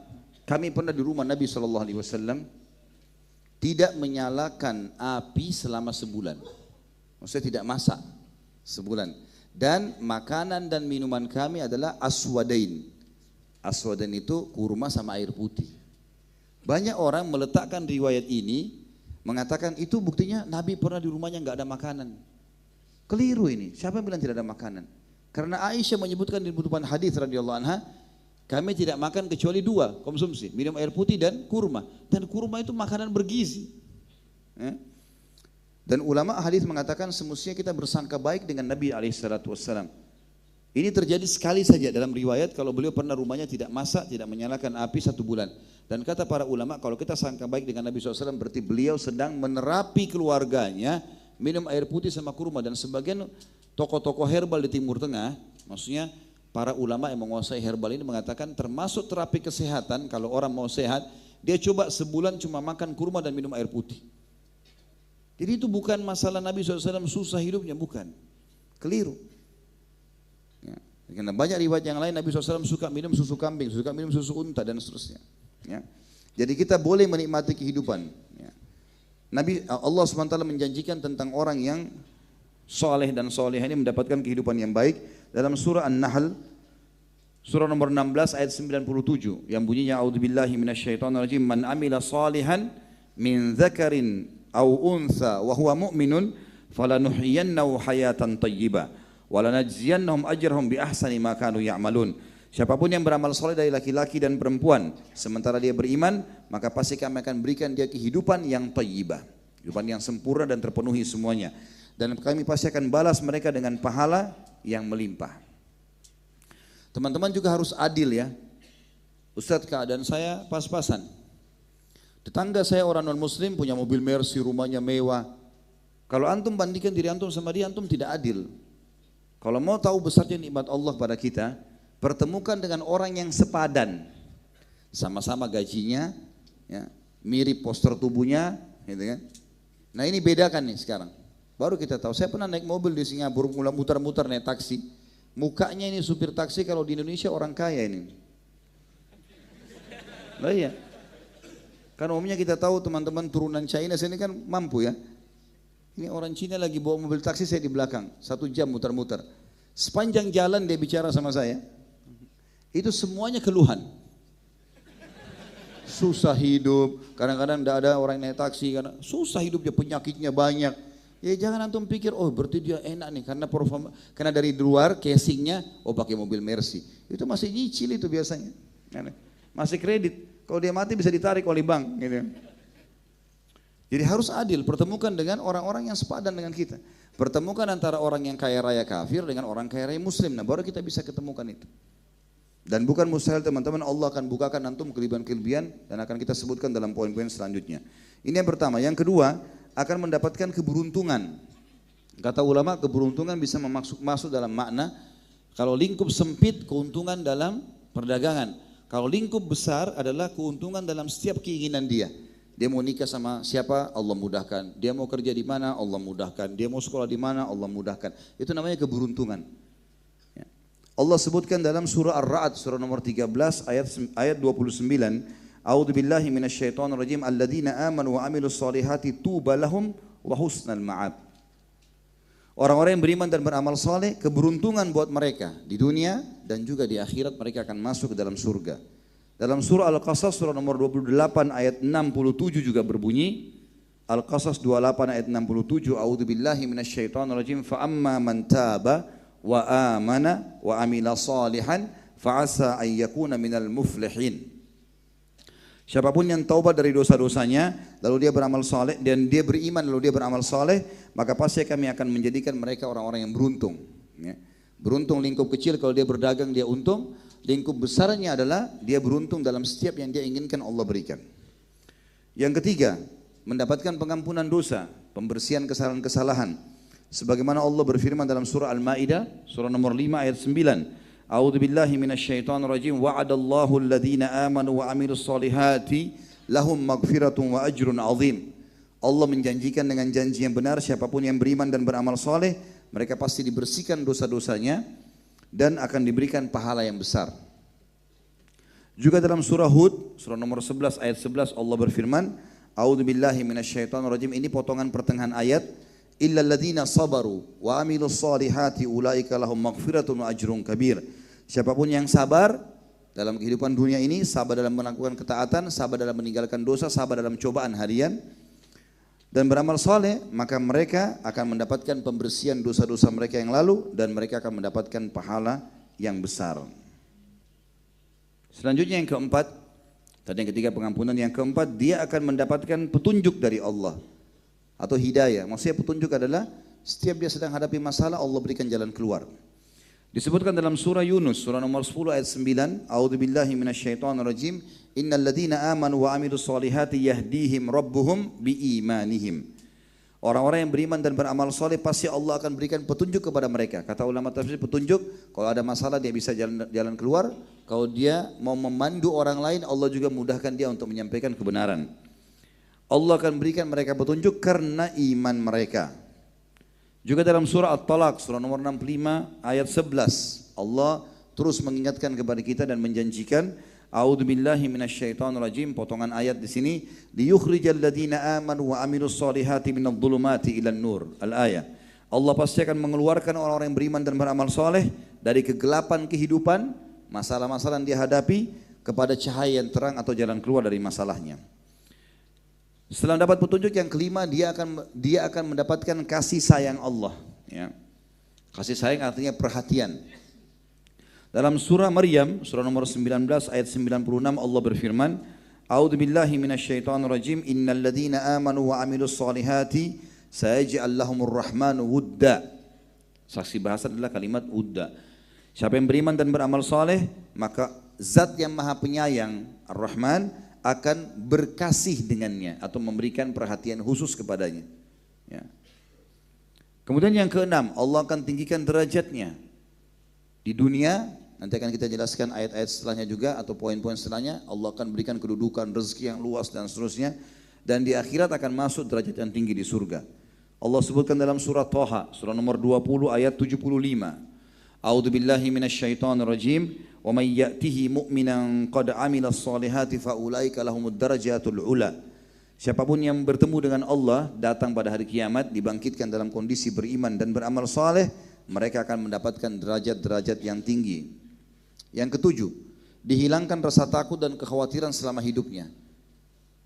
kami pernah di rumah Nabi SAW tidak menyalakan api selama sebulan. Maksudnya tidak masak sebulan. Dan makanan dan minuman kami adalah aswadain. Aswadain itu kurma sama air putih. Banyak orang meletakkan riwayat ini, mengatakan itu buktinya Nabi pernah di rumahnya nggak ada makanan. Keliru ini. Siapa yang bilang tidak ada makanan? Karena Aisyah menyebutkan di kutipan hadis radhiyallahu anha, kami tidak makan kecuali 2 konsumsi, minum air putih dan kurma. Dan kurma itu makanan bergizi. Dan ulama hadis mengatakan semestinya kita bersangka baik dengan Nabi SAW. Ini terjadi sekali saja dalam riwayat kalau beliau pernah rumahnya tidak masak, tidak menyalakan api 1 bulan. Dan kata para ulama kalau kita sangka baik dengan Nabi SAW berarti beliau sedang menerapi keluarganya minum air putih sama kurma. Dan sebagian tokoh-tokoh herbal di Timur Tengah, maksudnya para ulama yang menguasai herbal ini mengatakan termasuk terapi kesehatan kalau orang mau sehat, dia coba sebulan cuma makan kurma dan minum air putih. Jadi itu bukan masalah Nabi SAW susah hidupnya, bukan. Keliru. Ya. Karena banyak riwayat yang lain Nabi SAW suka minum susu kambing, suka minum susu unta dan seterusnya. Ya. Jadi kita boleh menikmati kehidupan. Ya. Nabi Allah SWT menjanjikan tentang orang yang soleh dan soleh ini mendapatkan kehidupan yang baik dalam surah An-Nahl surah nomor 16 ayat 97 yang bunyinya a'udzubillahi minasyaitonirrajim man amila salihan min dzakarin aw untha wa huwa mu'minun falanuhyiyannahu hayatan thayyibah wa lanajziyannahum ajrahum bi ahsani ma kanu ya'malun. Siapapun yang beramal soleh dari laki-laki dan perempuan sementara dia beriman, maka pasti kami akan berikan dia kehidupan yang thayyibah, kehidupan yang sempurna dan terpenuhi semuanya. Dan kami pasti akan balas mereka dengan pahala yang melimpah. Teman-teman juga harus adil ya. Ustadz, keadaan saya pas-pasan. Tetangga saya orang non-muslim punya mobil Mercy, rumahnya mewah. Kalau antum bandingkan diri antum sama dia, antum tidak adil. Kalau mau tahu besarnya nikmat Allah pada kita, pertemukan dengan orang yang sepadan. Sama-sama gajinya, ya, mirip postur tubuhnya, gitu kan. Nah ini bedakan nih sekarang. Baru kita tahu. Saya pernah naik mobil di Singapura, mulai muter-muter naik taksi. Mukanya ini supir taksi kalau di Indonesia orang kaya ini. Nah iya. Kan umumnya kita tahu teman-teman turunan China sini kan mampu ya. Ini orang Cina lagi bawa mobil taksi, saya di belakang. 1 jam muter-muter. Sepanjang jalan dia bicara sama saya. Itu semuanya keluhan. Susah hidup. Kadang-kadang tidak ada orang naik taksi. Karena susah hidupnya, penyakitnya banyak. Ya jangan antum pikir, oh berarti dia enak nih. Karena dari luar casingnya, oh pakai mobil Mercy. Itu masih nyicil itu biasanya. Masih kredit. Kalau dia mati bisa ditarik oleh bank. Gitu. Jadi harus adil, pertemukan dengan orang-orang yang sepadan dengan kita. Pertemukan antara orang yang kaya raya kafir dengan orang kaya raya muslim. Nah baru kita bisa ketemukan itu. Dan bukan mustahil teman-teman, Allah akan bukakan antum kelebihan-kelebihan dan akan kita sebutkan dalam poin-poin selanjutnya. Ini yang pertama. Yang kedua, akan mendapatkan keberuntungan. Kata ulama, keberuntungan bisa masuk dalam makna kalau lingkup sempit, keuntungan dalam perdagangan. Kalau lingkup besar adalah keuntungan dalam setiap keinginan dia. Dia mau nikah sama siapa, Allah mudahkan. Dia mau kerja di mana, Allah mudahkan. Dia mau sekolah di mana, Allah mudahkan. Itu namanya keberuntungan. Ya. Allah sebutkan dalam surah Ar-Ra'd, surah nomor 13 ayat 29. A'udzu billahi minasyaitonir rajim. Alladzina amanu wa amilus solihati tuba lahum wa husnal ma'ab. Orang-orang yang beriman dan beramal saleh, keberuntungan buat mereka di dunia dan juga di akhirat, mereka akan masuk ke dalam surga. Dalam surah Al-Qasas surah nomor 28 ayat 67 juga berbunyi, Al-Qasas 28 ayat 67, A'udzu billahi minasyaitonir rajim, fa amma man taba wa amana wa amila salihan fa asa ay yakuna minal muflihin. Siapapun yang taubat dari dosa-dosanya lalu dia beramal saleh dan dia beriman lalu dia beramal saleh, maka pasti kami akan menjadikan mereka orang-orang yang beruntung. Ya. Beruntung lingkup kecil kalau dia berdagang dia untung. Lingkup besarnya adalah dia beruntung dalam setiap yang dia inginkan Allah berikan. Yang ketiga, mendapatkan pengampunan dosa, pembersihan kesalahan-kesalahan. Sebagaimana Allah berfirman dalam surah Al-Maidah, surah nomor 5 ayat 9. A'udzu billahi minasyaitonir rajim. Wa'adallahu alladhina amanu wa amilus solihati lahum maghfiratun wa ajrun 'azim. Allah menjanjikan dengan janji yang benar siapapun yang beriman dan beramal soleh, mereka pasti dibersihkan dosa-dosanya dan akan diberikan pahala yang besar. Juga dalam surah Hud, surah nomor 11 ayat 11 Allah berfirman, A'udzubillahi minasyaitonirrajim. Ini potongan pertengahan ayat. Illal ladzina sabaru wa amilus solihati ulaika lahum maghfiratun wa ajrun kabir. Siapapun yang sabar dalam kehidupan dunia ini, sabar dalam melakukan ketaatan, sabar dalam meninggalkan dosa, sabar dalam cobaan harian, dan beramal soleh, maka mereka akan mendapatkan pembersihan dosa-dosa mereka yang lalu, dan mereka akan mendapatkan pahala yang besar. Selanjutnya yang keempat, tadi yang ketiga pengampunan, yang keempat dia akan mendapatkan petunjuk dari Allah atau hidayah. Maksudnya petunjuk adalah setiap dia sedang hadapi masalah, Allah berikan jalan keluar. Disebutkan dalam surah Yunus, surah nomor 10 ayat 9, A'udzubillahi minasyaitonirrajim, innal ladzina amanu wa amilus solihati yahdihim rabbuhum biimanihim. Orang-orang yang beriman dan beramal soleh pasti Allah akan berikan petunjuk kepada mereka. Kata ulama tafsir, petunjuk, kalau ada masalah dia bisa jalan keluar. Kalau dia mau memandu orang lain, Allah juga mudahkan dia untuk menyampaikan kebenaran. Allah akan berikan mereka petunjuk karena iman mereka. Juga dalam surah At-Talaq, surah nomor 65 ayat 11, Allah terus mengingatkan kepada kita dan menjanjikan, A'udzubillahi minasyaitonirrajim, potongan ayat di sini, liyukhrijal ladzina amanu wa amilus solihati minadh-dhulumati ilan nur. Al-ayah. Allah pasti akan mengeluarkan orang-orang yang beriman dan beramal soleh dari kegelapan kehidupan, masalah-masalah yang dia hadapi, kepada cahaya yang terang atau jalan keluar dari masalahnya. Setelah mendapat petunjuk yang kelima, dia akan mendapatkan kasih sayang Allah. Ya. Kasih sayang artinya perhatian. Dalam surah Maryam, surah nomor 19 ayat 96 Allah berfirman, A'udzubillahi minasyaitonirrajim, innal ladzina amanu wa amilus solihati sayaj'al lahumur rahmanu wudda. Saksi bahasa adalah kalimat wudda. Siapa yang beriman dan beramal soleh, maka Zat yang Maha Penyayang, Ar-Rahman, akan berkasih dengannya atau memberikan perhatian khusus kepadanya. Ya. Kemudian yang keenam, Allah akan tinggikan derajatnya di dunia. Nanti akan kita jelaskan ayat-ayat setelahnya juga atau poin-poin setelahnya. Allah akan berikan kedudukan, rezeki yang luas dan seterusnya. Dan di akhirat akan masuk derajat yang tinggi di surga. Allah sebutkan dalam surah Thaha, surah nomor 20 ayat 75. A'udzubillahi minasyaitonirrajim. Wa may ya'tihi mu'minan qad 'amilas solihati fa ulaika lahumud darajatul ula. Siapapun yang bertemu dengan Allah datang pada hari kiamat, dibangkitkan dalam kondisi beriman dan beramal saleh, mereka akan mendapatkan derajat-derajat yang tinggi. Yang ketujuh, dihilangkan rasa takut dan kekhawatiran selama hidupnya.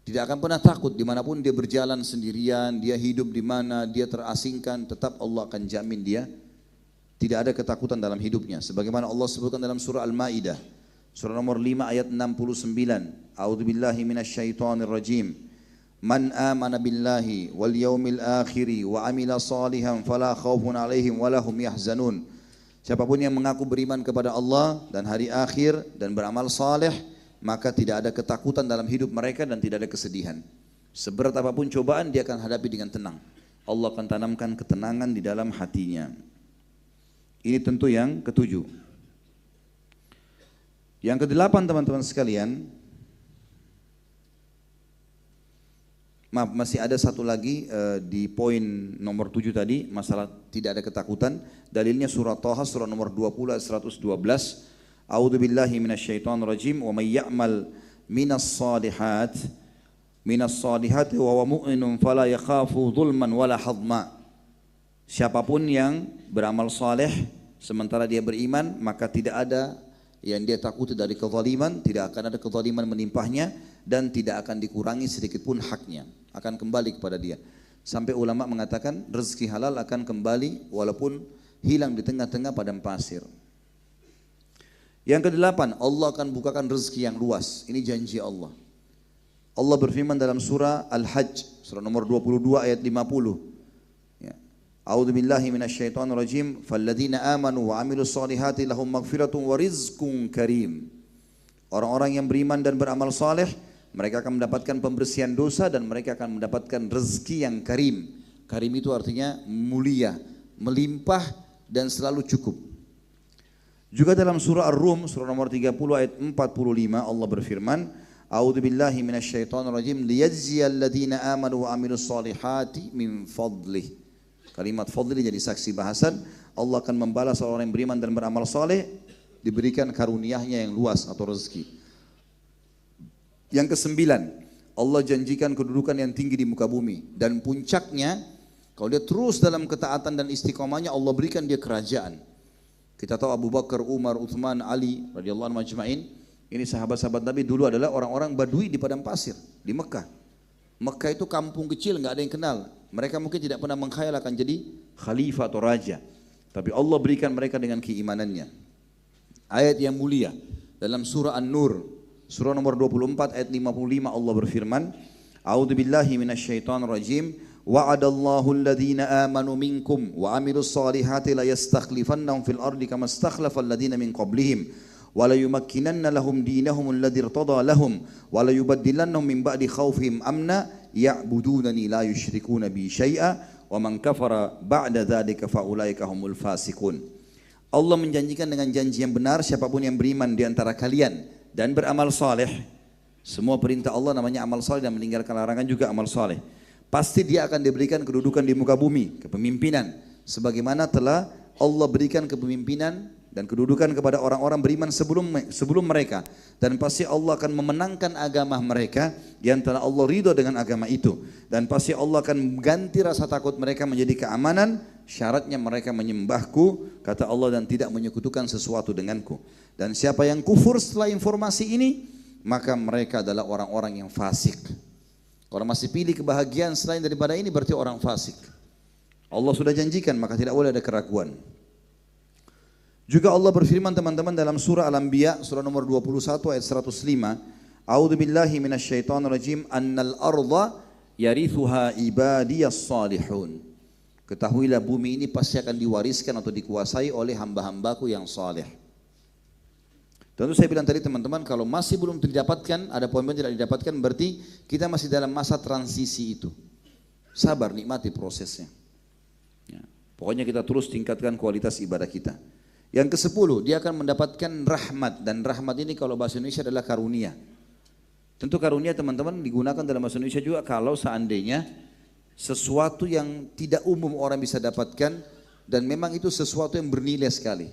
Tidak akan pernah takut dimanapun dia berjalan sendirian, dia hidup di mana, dia terasingkan, tetap Allah akan jamin dia tidak ada ketakutan dalam hidupnya. Sebagaimana Allah sebutkan dalam surah Al-Ma'idah, surah nomor 5 ayat 69. A'udzubillahi minasyaitonirrajim. Man amana billahi wal yaumil akhiri wa amila salihan fala khaufun alaihim wa lahum yahzanun. Siapapun yang mengaku beriman kepada Allah dan hari akhir dan beramal saleh, maka tidak ada ketakutan dalam hidup mereka dan tidak ada kesedihan. Seberat apapun cobaan dia akan hadapi dengan tenang. Allah akan tanamkan ketenangan di dalam hatinya. Ini tentu yang ketujuh. Yang kedelapan teman-teman sekalian, maaf masih ada satu lagi di poin nomor 7 tadi, masalah tidak ada ketakutan. Dalilnya surah Thaha surah nomor 20 ayat 112. A'udzubillahi minasyaitonirrajim wa may ya'mal minas salihati wa huwa mu'minun fala yakhafu dzulman wala hadma. Siapapun yang beramal saleh sementara dia beriman, maka tidak ada yang dia takuti dari kezaliman, tidak akan ada kezaliman menimpahnya dan tidak akan dikurangi sedikit pun haknya, akan kembali kepada dia. Sampai ulama mengatakan rezeki halal akan kembali walaupun hilang di tengah-tengah padang pasir. Yang kedelapan, Allah akan bukakan rezeki yang luas. Ini janji Allah. Allah berfirman dalam surah Al-Hajj, surah nomor 22 ayat 50. A'udzubillahi minasyaitonirrajim. Falladzina amanu wa 'amilus solihati lahum maghfiratun wa rizqun karim. Orang-orang yang beriman dan beramal saleh, mereka akan mendapatkan pembersihan dosa dan mereka akan mendapatkan rezeki yang karim. Karim itu artinya mulia, melimpah dan selalu cukup. Juga dalam surah Ar-Rum, surah nomor 30 ayat 45 Allah berfirman, A'udzubillahi minasyaitonirrajim liyajziyal ladzina amanu wa 'amilus solihati min fadlih. Kalimat fadli jadi saksi bahasan. Allah akan membalas orang yang beriman dan beramal saleh, diberikan karunia-Nya yang luas atau rezeki. Yang kesembilan, Allah janjikan kedudukan yang tinggi di muka bumi. Dan puncaknya, kalau dia terus dalam ketaatan dan istiqomahnya, Allah berikan dia kerajaan. Kita tahu Abu Bakar, Umar, Uthman, Ali radhiyallahu anhum ajma'in. Ini sahabat-sahabat Nabi dulu adalah orang-orang Badui di padang pasir di Mekah. Mekah itu kampung kecil, nggak ada yang kenal. Mereka mungkin tidak pernah mengkhayal akan jadi khalifah atau raja. Tapi Allah berikan mereka dengan keimanannya. Ayat yang mulia dalam surah An-Nur, surah nomor 24 ayat 55 Allah berfirman, A'udzubillahi minasyaitonir rajim. Wa'adallahu alladhina amanu minkum wa amilus salihati la yastakhlifannahum fil ardi kama istakhlafal ladina min qablihim wa la yumakkinanna lahum dinahum alladhi irtada lahum wa la yubaddilannahum min ba'di khawfihim amna ya'budunani la yusyrikuna bi syai'a wa man kafara ba'da dzalika fa ulaika humul fasiqun. Allah menjanjikan dengan janji yang benar, siapapun yang beriman di antara kalian dan beramal saleh, semua perintah Allah namanya amal saleh dan meninggalkan larangan juga amal saleh, pasti dia akan diberikan kedudukan di muka bumi, kepemimpinan. Sebagaimana telah Allah berikan kepemimpinan dan kedudukan kepada orang-orang beriman sebelum mereka. Dan pasti Allah akan memenangkan agama mereka yang telah Allah ridho dengan agama itu. Dan pasti Allah akan mengganti rasa takut mereka menjadi keamanan. Syaratnya mereka menyembahku, kata Allah, dan tidak menyekutukan sesuatu denganku. Dan siapa yang kufur setelah informasi ini, maka mereka adalah orang-orang yang fasik. Kalau masih pilih kebahagiaan selain daripada ini berarti orang fasik. Allah sudah janjikan, maka tidak boleh ada keraguan. Juga Allah berfirman teman-teman dalam surah Al-Anbiya, surah nomor 21 ayat 105, A'udzubillahi minasyaitonir rajim, annal arda yarithuha ibadiyas salihun. Ketahuilah bumi ini pasti akan diwariskan atau dikuasai oleh hamba-hambaku yang saleh. Tentu saya bilang tadi teman-teman, kalau masih belum didapatkan, ada poin-poin tidak didapatkan, berarti kita masih dalam masa transisi itu. Sabar, nikmati prosesnya. Ya. Pokoknya kita terus tingkatkan kualitas ibadah kita. Yang ke-10, dia akan mendapatkan rahmat. Dan rahmat ini kalau bahasa Indonesia adalah karunia. Tentu karunia teman-teman digunakan dalam bahasa Indonesia juga kalau seandainya sesuatu yang tidak umum orang bisa dapatkan dan memang itu sesuatu yang bernilai sekali.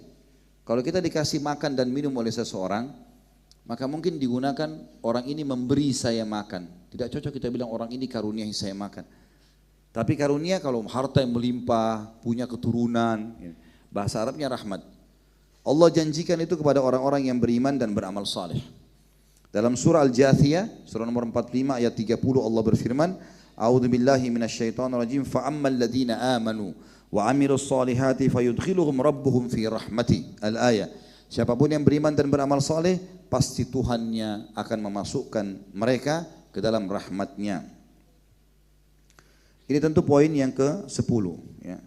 Kalau kita dikasih makan dan minum oleh seseorang, maka mungkin digunakan orang ini memberi saya makan. Tidak cocok kita bilang orang ini karunia yang saya makan. Tapi karunia kalau harta yang melimpah, punya keturunan, bahasa Arabnya rahmat. Allah janjikan itu kepada orang-orang yang beriman dan beramal saleh. Dalam surah Al-Jathiyah, surah nomor 45 ayat 30 Allah berfirman, A'udzubillahi minasyaitonirrajim, fa'ammal ladzina amanu wa amilus solihati fayudkhiluhum rabbuhum fi rahmati. Al-ayah. Siapapun yang beriman dan beramal saleh, pasti Tuhannya akan memasukkan mereka ke dalam rahmatnya. Ini tentu poin yang ke-10 ya.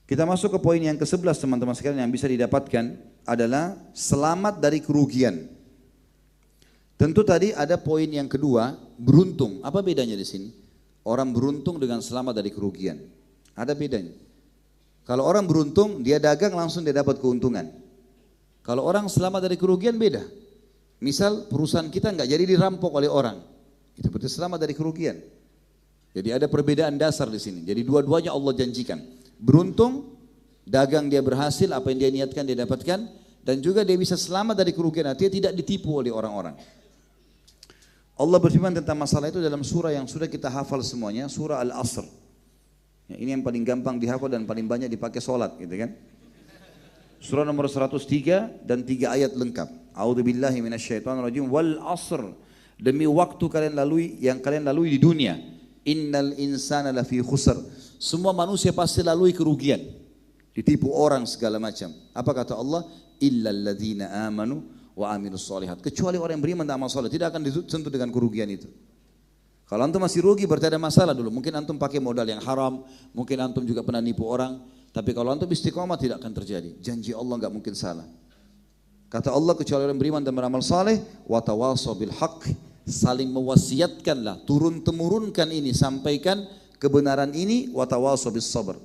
Kita masuk ke poin yang ke-11 teman-teman sekalian, yang bisa didapatkan adalah selamat dari kerugian. Tentu tadi ada poin yang kedua, beruntung. Apa bedanya di sini? Orang beruntung dengan selamat dari kerugian. Ada bedanya. Kalau orang beruntung, dia dagang langsung dia dapat keuntungan. Kalau orang selamat dari kerugian beda. Misal perusahaan kita nggak jadi dirampok oleh orang, itu berarti selamat dari kerugian. Jadi ada perbedaan dasar di sini. Jadi dua-duanya Allah janjikan. Beruntung, dagang dia berhasil, apa yang dia niatkan dia dapatkan, dan juga dia bisa selamat dari kerugian. Artinya tidak ditipu oleh orang-orang. Allah berfirman tentang masalah itu dalam surah yang sudah kita hafal semuanya, surah Al-Asr. Ya, ini yang paling gampang dihafal dan paling banyak dipakai sholat, gitu kan? Surah nomor 103 dan 3 ayat lengkap. A'udzubillahi minasyaitonirrajim, wal asr, demi waktu kalian lalui di dunia. Innal insana lafi khusr, semua manusia pasti lalui kerugian, ditipu orang segala macam. Apa kata Allah? Illal ladzina amanu wa amilus solihat, kecuali orang yang beriman dan amal soleh tidak akan disentuh dengan kerugian itu. Kalau antum masih rugi berarti ada masalah dulu. Mungkin antum pakai modal yang haram, mungkin antum juga pernah nipu orang. Tapi kalau antum istiqomah tidak akan terjadi. Janji Allah enggak mungkin salah. Kata Allah, kecuali orang beriman dan beramal saleh, wa tawasaw bil haqq, saling mewasiatkanlah, turun-temurunkan ini, sampaikan kebenaran ini, wa tawasaw bis sabr,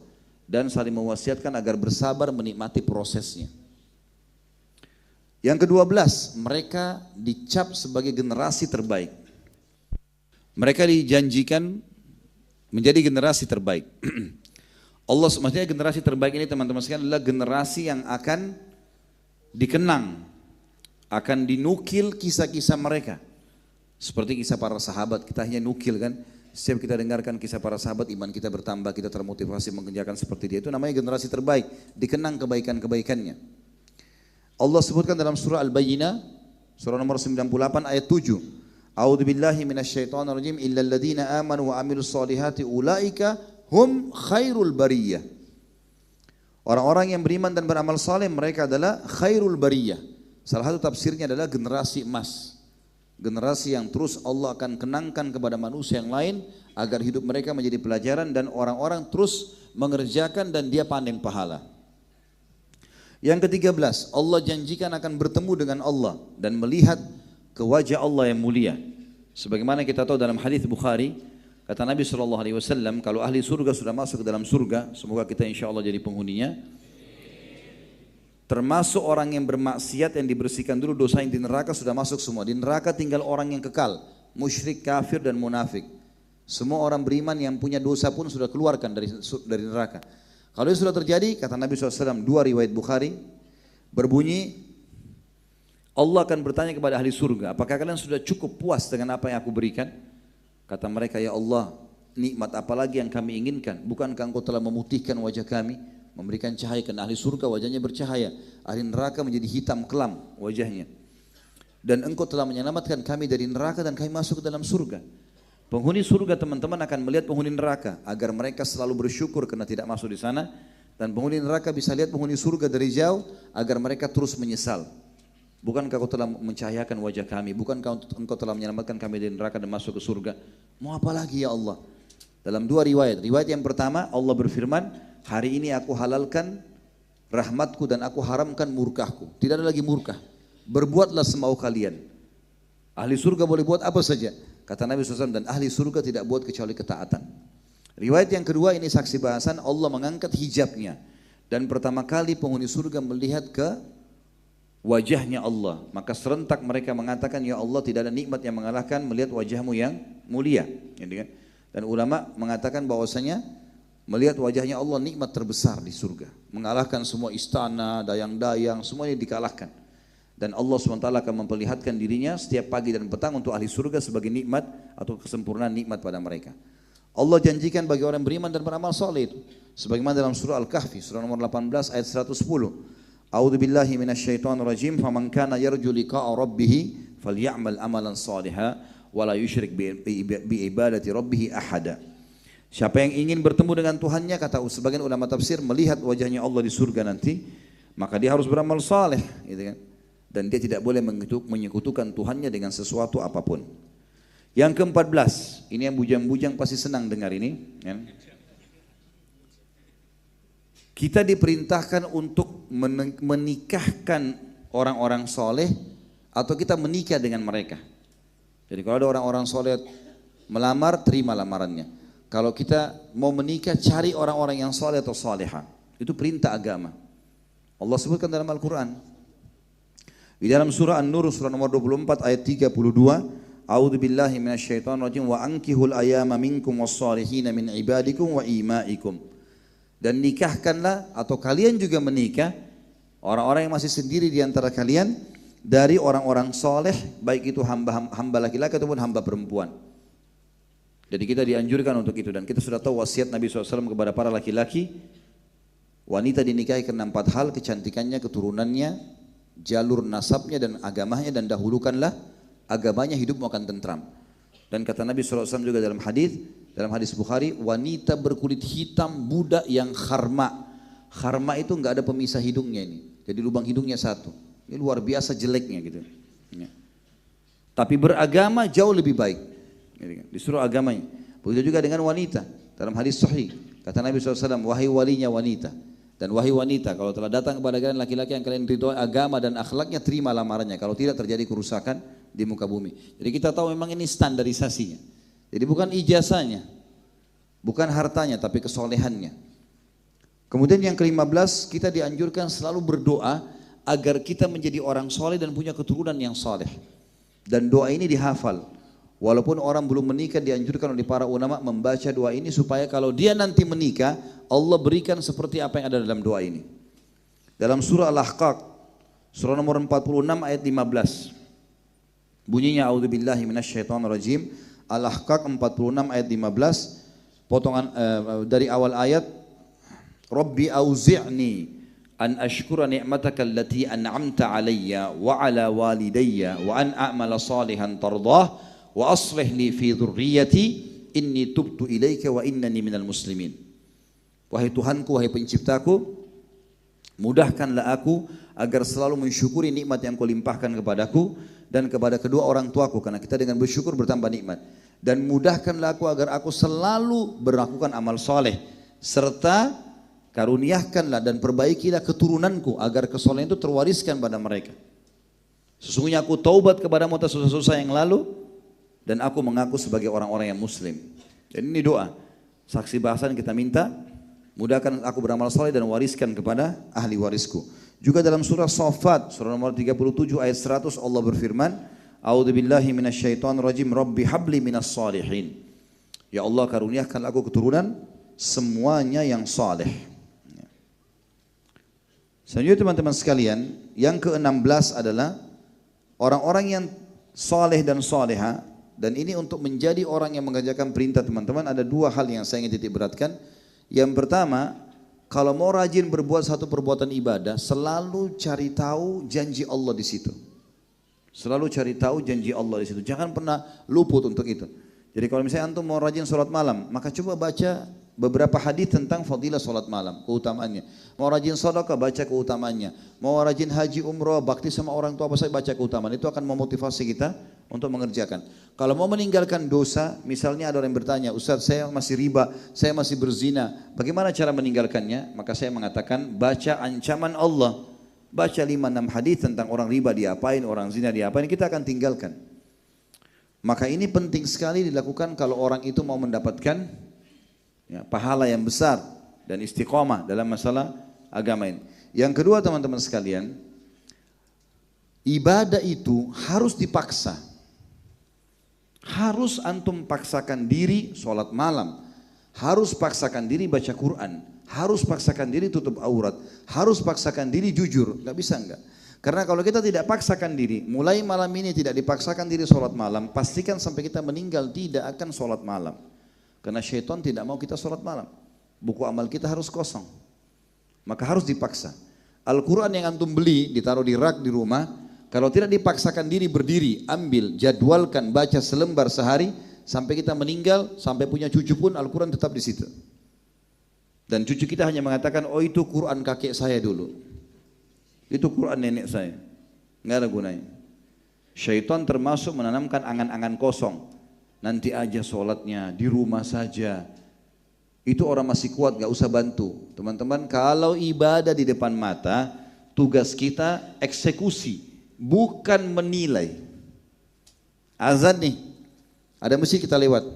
dan saling mewasiatkan agar bersabar menikmati prosesnya. Yang ke-12, mereka dicap sebagai generasi terbaik. Mereka dijanjikan menjadi generasi terbaik. Allah, maksudnya generasi terbaik ini teman-teman sekalian adalah generasi yang akan dikenang akan dinukil kisah-kisah mereka. Seperti kisah para sahabat, kita hanya nukil kan. Setiap kita dengarkan kisah para sahabat, iman kita bertambah, kita termotivasi mengerjakan seperti dia. Itu namanya generasi terbaik, dikenang kebaikan-kebaikannya. Allah sebutkan dalam surah Al-Bayyinah, surah nomor 98 ayat 7. A'udzu billahi minasyaitonir rajim, illal ladzina amanu wa amilus solihati ulaika hum khairul bariyah. Orang-orang yang beriman dan beramal saleh mereka adalah khairul bariyah. Salah satu tafsirnya adalah generasi emas. Generasi yang terus Allah akan kenangkan kepada manusia yang lain agar hidup mereka menjadi pelajaran dan orang-orang terus mengerjakan dan dia panen pahala. Yang ke-13, Allah janjikan akan bertemu dengan Allah dan melihat ke wajah Allah yang mulia. Sebagaimana kita tahu dalam hadis Bukhari, kata Nabi SAW, kalau ahli surga sudah masuk ke dalam surga, semoga kita insya Allah jadi penghuninya, termasuk orang yang bermaksiat yang dibersihkan dulu dosa yang di neraka sudah masuk semua. Di neraka tinggal orang yang kekal, musyrik, kafir dan munafik. Semua orang beriman yang punya dosa pun sudah keluarkan dari neraka. Kalau itu sudah terjadi, kata Nabi SAW, dua riwayat Bukhari, berbunyi, Allah akan bertanya kepada ahli surga, apakah kalian sudah cukup puas dengan apa yang aku berikan? Kata mereka, ya Allah, nikmat apa lagi yang kami inginkan? Bukankah engkau telah memutihkan wajah kami? Memberikan cahaya, karena ahli surga wajahnya bercahaya, ahli neraka menjadi hitam kelam wajahnya. Dan engkau telah menyelamatkan kami dari neraka dan kami masuk ke dalam surga. Penghuni surga teman-teman akan melihat penghuni neraka agar mereka selalu bersyukur karena tidak masuk di sana, dan penghuni neraka bisa lihat penghuni surga dari jauh agar mereka terus menyesal. Bukankah engkau telah mencahayakan wajah kami? Bukankah engkau telah menyelamatkan kami dari neraka dan masuk ke surga? Mau apa lagi ya Allah? Dalam dua riwayat. Riwayat yang pertama Allah berfirman, hari ini aku halalkan rahmatku dan aku haramkan murkahku. Tidak ada lagi murkah. Berbuatlah semau kalian. Ahli surga boleh buat apa saja. Kata Nabi SAW, dan ahli surga tidak buat kecuali ketaatan. Riwayat yang kedua ini saksi bahasan, Allah mengangkat hijabnya. Dan pertama kali penghuni surga melihat ke wajahnya Allah. Maka serentak mereka mengatakan, ya Allah tidak ada nikmat yang mengalahkan melihat wajahmu yang mulia. Dan ulama mengatakan bahwasanya melihat wajahnya Allah nikmat terbesar di surga. Mengalahkan semua istana, dayang-dayang, semuanya dikalahkan. Dan Allah SWT akan memperlihatkan dirinya setiap pagi dan petang untuk ahli surga sebagai nikmat atau kesempurnaan nikmat pada mereka. Allah janjikan bagi orang beriman dan beramal saleh itu. Sebagaimana dalam surah Al-Kahfi, surah nomor 18 ayat 110. A'udzu billahi minasyaitonir rajim, faman kana yarju liqa'a rabbih falyamal amalan shalihan wa la yusyrik bi ibadati rabbih ahada. Siapa yang ingin bertemu dengan Tuhannya, kata sebagian ulama tafsir, melihat wajahnya Allah di surga nanti, maka dia harus beramal saleh, gitu kan? Dan dia tidak boleh menyekutukan Tuhannya dengan sesuatu apapun. Yang ke-14, ini yang bujang-bujang pasti senang dengar ini, kan? Kita diperintahkan untuk menikahkan orang-orang soleh atau kita menikah dengan mereka. Jadi kalau ada orang-orang soleh melamar, terima lamarannya. Kalau kita mau menikah, cari orang-orang yang soleh atau soleha. Itu perintah agama. Allah sebutkan dalam Al-Quran. Di dalam surah An-Nur, surah nomor 24 ayat 32. A'udzu billahi minasyaitonir rajim, wa ankihul ayama minkum was-salihina min ibadikum wa imaikum. Dan nikahkanlah atau kalian juga menikah orang-orang yang masih sendiri di antara kalian dari orang-orang soleh, baik itu hamba laki-laki ataupun hamba perempuan. Jadi kita dianjurkan untuk itu, dan kita sudah tahu wasiat Nabi SAW kepada para laki-laki, wanita dinikahi karena 4 hal, kecantikannya, keturunannya, jalur nasabnya dan agamanya, dan dahulukanlah agamanya, hidupmu akan tentram. Dan kata Nabi SAW juga dalam hadis Bukhari, wanita berkulit hitam budak yang kharma. Kharma itu enggak ada pemisah hidungnya ini. Jadi lubang hidungnya satu. Ini luar biasa jeleknya gitu. Ya. Tapi beragama jauh lebih baik. Disuruh agamanya. Begitu juga dengan wanita. Dalam hadis sahih, kata Nabi SAW, wahai walinya wanita. Dan wahai wanita, kalau telah datang kepada kalian laki-laki yang kalian ridhoi agama dan akhlaknya, terima lamarannya. Kalau tidak, terjadi kerusakan di muka bumi. Jadi kita tahu memang ini standarisasinya. Jadi bukan ijazahnya, bukan hartanya, tapi kesolehannya. Kemudian yang ke-15, kita dianjurkan selalu berdoa agar kita menjadi orang soleh dan punya keturunan yang soleh. Dan doa ini dihafal. Walaupun orang belum menikah, dianjurkan oleh para ulama membaca doa ini supaya kalau dia nanti menikah, Allah berikan seperti apa yang ada dalam doa ini. Dalam surah Al-Ahqaf, Surah nomor 46 ayat 15. Bunyinya a'udzubillahi minasyaitonirrajim. Al-Ahqaf 46 ayat 15. Potongan dari awal ayat, Rabbi auzi'ni an ashkura ni'mataka allati an'amta alayya wa ala walidayya wa an a'mala salihan tardah wa aslih li fi dhurriyyati inni tubtu ilaika wa innani minal muslimin. Wahai Tuhanku, wahai penciptaku, mudahkanlah aku agar selalu mensyukuri nikmat yang Kau limpahkan kepadaku dan kepada kedua orang tuaku, karena kita dengan bersyukur bertambah nikmat. Dan mudahkanlah aku agar aku selalu melakukan amal soleh, serta karuniakanlah dan perbaikilah keturunanku agar kesolehan itu terwariskan pada mereka. Sesungguhnya aku taubat kepadamu atas dosa-dosa yang lalu dan aku mengaku sebagai orang-orang yang muslim. Dan ini doa, saksi bahasan kita minta, mudahkan aku beramal soleh dan wariskan kepada ahli warisku. Juga dalam surah Shaffat, surah nomor 37 ayat 100, Allah berfirman, A'udzubillahi minasyaitonirrajim, Rabbi habli minas salihin. Ya Allah, karuniakan aku keturunan semuanya yang saleh. Selanjutnya teman-teman sekalian, yang ke-16 adalah orang-orang yang saleh dan saleha. Dan ini untuk menjadi orang yang mengerjakan perintah, teman-teman, ada dua hal yang saya ingin titik beratkan. Yang pertama, kalau mau rajin berbuat satu perbuatan ibadah, selalu cari tahu janji Allah di situ. Selalu cari tahu janji Allah di situ. Jangan pernah luput untuk itu. Jadi kalau misalnya antum mau rajin sholat malam, maka coba baca beberapa hadis tentang fadilah sholat malam, keutamaannya. Mau rajin sedekah, baca keutamaannya. Mau rajin haji umrah, bakti sama orang tua, apa saja, baca keutamaan. Itu akan memotivasi kita untuk mengerjakan. Kalau mau meninggalkan dosa, misalnya ada orang yang bertanya, Ustaz, saya masih riba, saya masih berzina, bagaimana cara meninggalkannya? Maka saya mengatakan, baca ancaman Allah. Baca 5-6 hadis tentang orang riba diapain, orang zina diapain, kita akan tinggalkan. Maka ini penting sekali dilakukan kalau orang itu mau mendapatkan pahala yang besar dan istiqomah dalam masalah agama ini. Yang kedua teman-teman sekalian, ibadah itu harus dipaksa. Harus antum paksakan diri sholat malam, harus paksakan diri baca Quran, harus paksakan diri tutup aurat, harus paksakan diri jujur. Gak bisa enggak? Karena kalau kita tidak paksakan diri, mulai malam ini tidak dipaksakan diri sholat malam, pastikan sampai kita meninggal tidak akan sholat malam. Karena syaitan tidak mau kita sholat malam. Buku amal kita harus kosong. Maka harus dipaksa. Al-Quran yang antum beli, ditaruh di rak di rumah, kalau tidak dipaksakan diri berdiri, ambil, jadwalkan, baca selembar sehari, sampai kita meninggal, sampai punya cucu pun Al-Quran tetap di situ. Dan cucu kita hanya mengatakan, oh itu Quran kakek saya dulu. Itu Quran nenek saya. Nggak ada gunanya. Syaitan termasuk menanamkan angan-angan kosong. Nanti aja sholatnya, di rumah saja. Itu orang masih kuat, gak usah bantu. Teman-teman, kalau ibadah di depan mata, tugas kita eksekusi, bukan menilai. Azan nih, ada masjid kita lewat.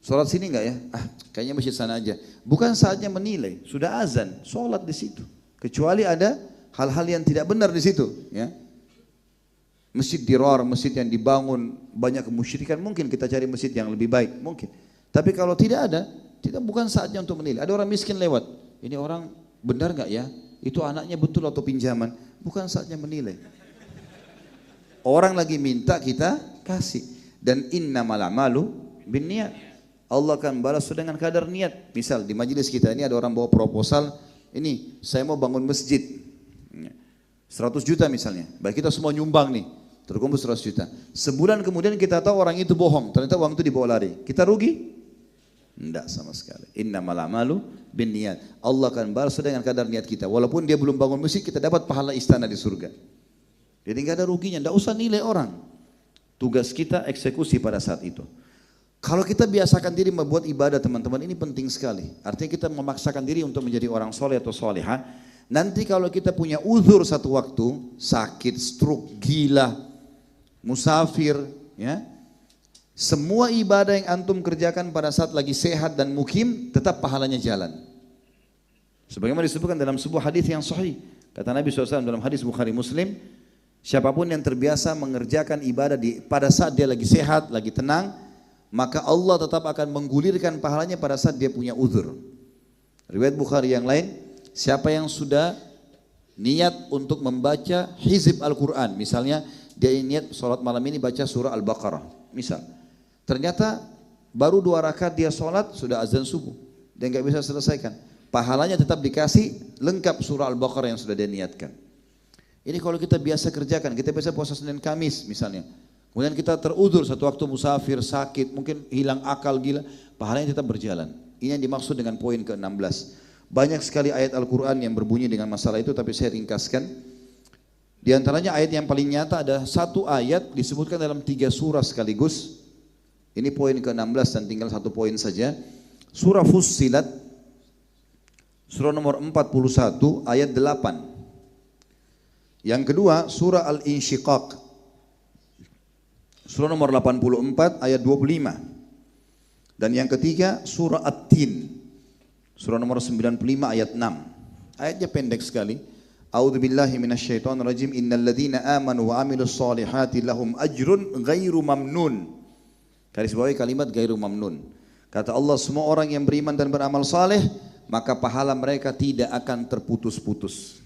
Sholat sini enggak ya? Kayaknya masjid sana aja. Bukan saatnya menilai, sudah azan, sholat di situ. Kecuali ada hal-hal yang tidak benar di situ, ya. Masjid dirar, masjid yang dibangun banyak kemusyrikan, mungkin kita cari masjid yang lebih baik, mungkin. Tapi kalau tidak ada, tidak, bukan saatnya untuk menilai. Ada orang miskin lewat, ini orang benar enggak ya? Itu anaknya betul atau pinjaman? Bukan saatnya menilai. Orang lagi minta kita kasih. Dan innamal a'malu binniyat. Allah akan balas dengan kadar niat. Misal di majelis kita ini ada orang bawa proposal, ini saya mau bangun masjid 100 juta misalnya. Baik, kita semua nyumbang nih, terkumpul 100 juta. Sebulan kemudian kita tahu orang itu bohong, ternyata uang itu dibawa lari. Kita rugi? Tidak sama sekali. Innamal a'malu binniyat. Allah akan balas dengan kadar niat kita. Walaupun dia belum bangun masjid, kita dapat pahala istana di surga. Jadi nggak ada ruginya, tidak usah nilai orang. Tugas kita eksekusi pada saat itu. Kalau kita biasakan diri membuat ibadah, teman-teman, ini penting sekali. Artinya kita memaksakan diri untuk menjadi orang soleh atau soleha. Nanti kalau kita punya uzur satu waktu, sakit, stroke, gila, musafir, ya, semua ibadah yang antum kerjakan pada saat lagi sehat dan mukim, tetap pahalanya jalan. Sebagaimana disebutkan dalam sebuah hadis yang sahih, kata Nabi SAW dalam hadis Bukhari Muslim, siapapun yang terbiasa mengerjakan ibadah pada saat dia lagi sehat, lagi tenang, maka Allah tetap akan menggulirkan pahalanya pada saat dia punya uzur. Riwayat Bukhari yang lain, siapa yang sudah niat untuk membaca hizib Al-Quran. Misalnya dia niat sholat malam ini baca surah Al-Baqarah. Misal. Ternyata baru 2 rakaat dia sholat sudah azan subuh. Dia nggak bisa selesaikan. Pahalanya tetap dikasih lengkap surah Al-Baqarah yang sudah dia niatkan. Ini kalau kita biasa kerjakan, kita biasa puasa Senin Kamis misalnya. Kemudian kita terudzur satu waktu musafir, sakit, mungkin hilang akal, gila. Pahalanya tetap berjalan. Ini yang dimaksud dengan poin ke-16. Banyak sekali ayat Al-Quran yang berbunyi dengan masalah itu, tapi saya ringkaskan. Di antaranya ayat yang paling nyata ada satu ayat disebutkan dalam 3 surah sekaligus. Ini poin ke-16 dan tinggal 1 poin saja. Surah Fussilat, surah nomor 41 ayat 8. Yang kedua surah Al-Insyiqaq, surah nomor 84 ayat 25. Dan yang ketiga surah At-Tin, surah nomor 95 ayat 6. Ayatnya pendek sekali. A'udzubillahi minasyaitonirrajim. Innal ladzina amanu wa 'amilus solihati lahum ajrun ghairu mamnun. Garis bawahi kalimat ghairu mamnun. Kata Allah, semua orang yang beriman dan beramal saleh, maka pahala mereka tidak akan terputus-putus.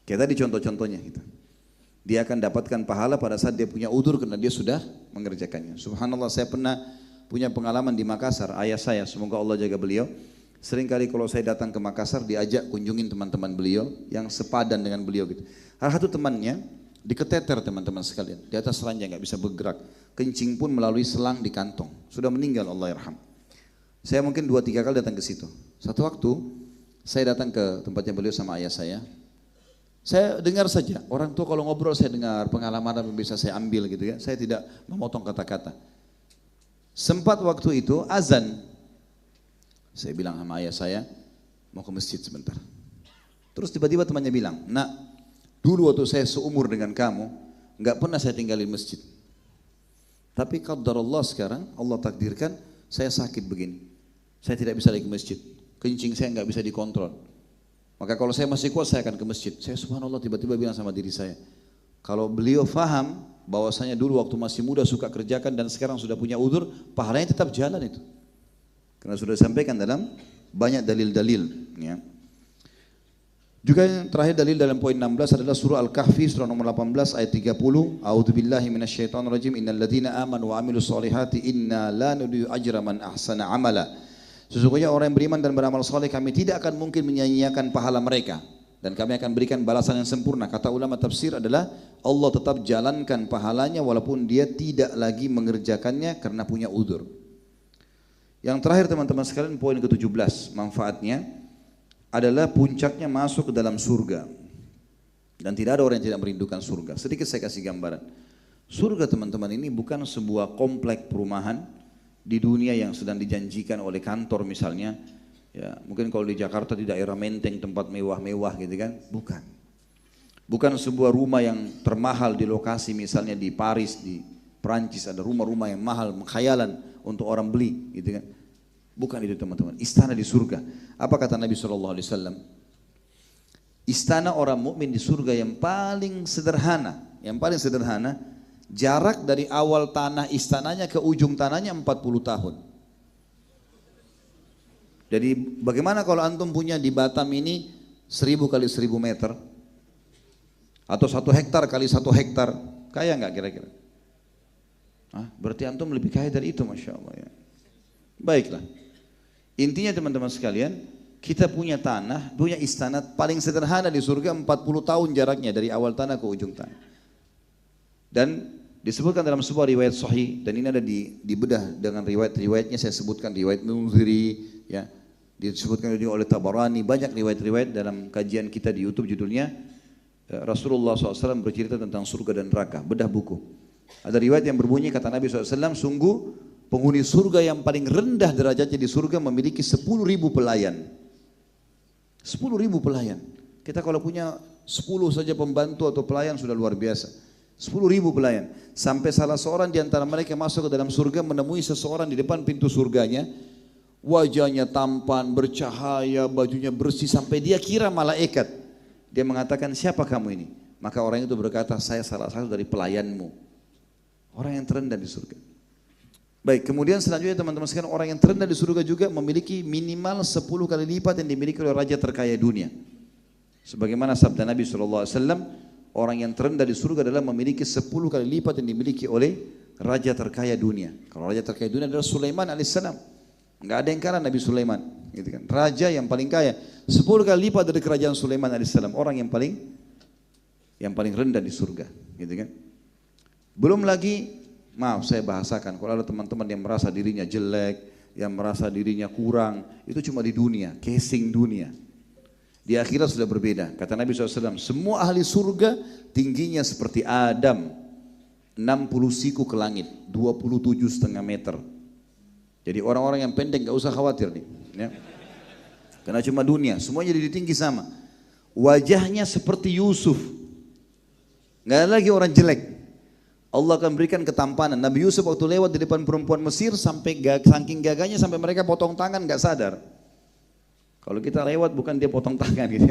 Kayak tadi contoh-contohnya gitu. Dia akan dapatkan pahala pada saat dia punya udzur karena dia sudah mengerjakannya. Subhanallah, saya pernah punya pengalaman di Makassar. Ayah saya, semoga Allah jaga beliau. Sering kali kalau saya datang ke Makassar diajak kunjungin teman-teman beliau yang sepadan dengan beliau gitu. Salah satu temannya diketeter teman-teman sekalian, di atas ranjang nggak bisa bergerak, kencing pun melalui selang di kantong, sudah meninggal Allah yarham. Saya mungkin 2-3 kali datang ke situ. Satu waktu saya datang ke tempatnya beliau sama ayah saya dengar saja orang tua kalau ngobrol, saya dengar pengalaman yang bisa saya ambil gitu ya. Saya tidak memotong kata-kata. Sempat waktu itu azan. Saya bilang sama ayah saya, mau ke masjid sebentar. Terus tiba-tiba temannya bilang, nak, dulu waktu saya seumur dengan kamu, nggak pernah saya tinggalin masjid. Tapi qadarullah sekarang, Allah takdirkan, saya sakit begini. Saya tidak bisa lagi ke masjid. Kencing saya nggak bisa dikontrol. Maka kalau saya masih kuat, saya akan ke masjid. Saya subhanallah tiba-tiba bilang sama diri saya, kalau beliau faham bahwasanya dulu waktu masih muda suka kerjakan dan sekarang sudah punya udzur, pahalanya tetap jalan itu. Karena sudah disampaikan dalam banyak dalil-dalil. Ya. Juga yang terakhir dalil dalam poin 16 adalah surah Al-Kahfi, surah nomor 18 ayat 30. A'udzubillahi minasyaitonirrajim. Innal ladzina amanu wa 'amilus solihati inna la nudhi'u ajra man ahsana amala. Sesungguhnya orang yang beriman dan beramal saleh, kami tidak akan mungkin menyia-nyiakan pahala mereka, dan kami akan berikan balasan yang sempurna. Kata ulama tafsir adalah Allah tetap jalankan pahalanya walaupun dia tidak lagi mengerjakannya karena punya udzur. Yang terakhir teman-teman sekalian, poin ke-17, manfaatnya adalah puncaknya masuk ke dalam surga. Dan tidak ada orang yang tidak merindukan surga. Sedikit saya kasih gambaran. Surga teman-teman ini bukan sebuah komplek perumahan di dunia yang sedang dijanjikan oleh kantor misalnya. Ya, mungkin kalau di Jakarta di daerah Menteng tempat mewah-mewah gitu kan. Bukan. Bukan sebuah rumah yang termahal di lokasi misalnya di Paris, di Perancis ada rumah-rumah yang mahal, khayalan untuk orang beli, gitu kan? Bukan itu teman-teman. Istana di surga. Apa kata Nabi SAW? Istana orang mukmin di surga yang paling sederhana, jarak dari awal tanah istananya ke ujung tanahnya 40 tahun. Jadi bagaimana kalau antum punya di Batam ini 1000 kali 1000 meter atau 1 hektar kali 1 hektar, kaya nggak kira-kira? Berarti antum lebih kaya dari itu, masya Allah ya. Baiklah. Intinya teman-teman sekalian, kita punya tanah, punya istana paling sederhana di surga 40 tahun jaraknya dari awal tanah ke ujung tanah. Dan disebutkan dalam sebuah riwayat sahih, dan ini ada dibedah dengan riwayat-riwayatnya, saya sebutkan riwayat Munziri, ya, disebutkan oleh Tabarani, banyak riwayat-riwayat dalam kajian kita di YouTube judulnya Rasulullah SAW bercerita tentang surga dan neraka, bedah buku. Ada riwayat yang berbunyi kata Nabi SAW, sungguh penghuni surga yang paling rendah derajatnya di surga memiliki 10.000 pelayan. 10.000 pelayan. Kita kalau punya 10 saja pembantu atau pelayan sudah luar biasa. 10.000 pelayan. Sampai salah seorang di antara mereka masuk ke dalam surga menemui seseorang di depan pintu surganya. Wajahnya tampan, bercahaya, bajunya bersih sampai dia kira malaikat. Dia mengatakan, siapa kamu ini? Maka orang itu berkata, saya salah satu dari pelayanmu. Orang yang terendah di surga. Baik, kemudian selanjutnya teman-teman sekalian, orang yang terendah di surga juga memiliki minimal 10 kali lipat yang dimiliki oleh raja terkaya dunia. Sebagaimana sabda Nabi SAW, orang yang terendah di surga adalah memiliki 10 kali lipat yang dimiliki oleh raja terkaya dunia. Kalau raja terkaya dunia adalah Sulaiman alaihissalam. Enggak ada yang kalah Nabi Sulaiman, gitu kan. Raja yang paling kaya, 10 kali lipat dari kerajaan Sulaiman alaihissalam. Orang yang paling rendah di surga, gitu kan. Belum lagi, maaf saya bahasakan, kalau ada teman-teman yang merasa dirinya jelek, yang merasa dirinya kurang, itu cuma di dunia, casing dunia. Di akhirat sudah berbeda. Kata Nabi SAW, semua ahli surga tingginya seperti Adam, 60 siku ke langit, 27,5 meter. Jadi orang-orang yang pendek gak usah khawatir nih, ya. Karena cuma dunia, semuanya jadi tinggi sama. Wajahnya seperti Yusuf, gak ada lagi orang jelek. Allah akan berikan ketampanan. Nabi Yusuf waktu lewat di depan perempuan Mesir, sampai saking gagahnya sampai mereka potong tangan gak sadar. Kalau kita lewat bukan dia potong tangan gitu.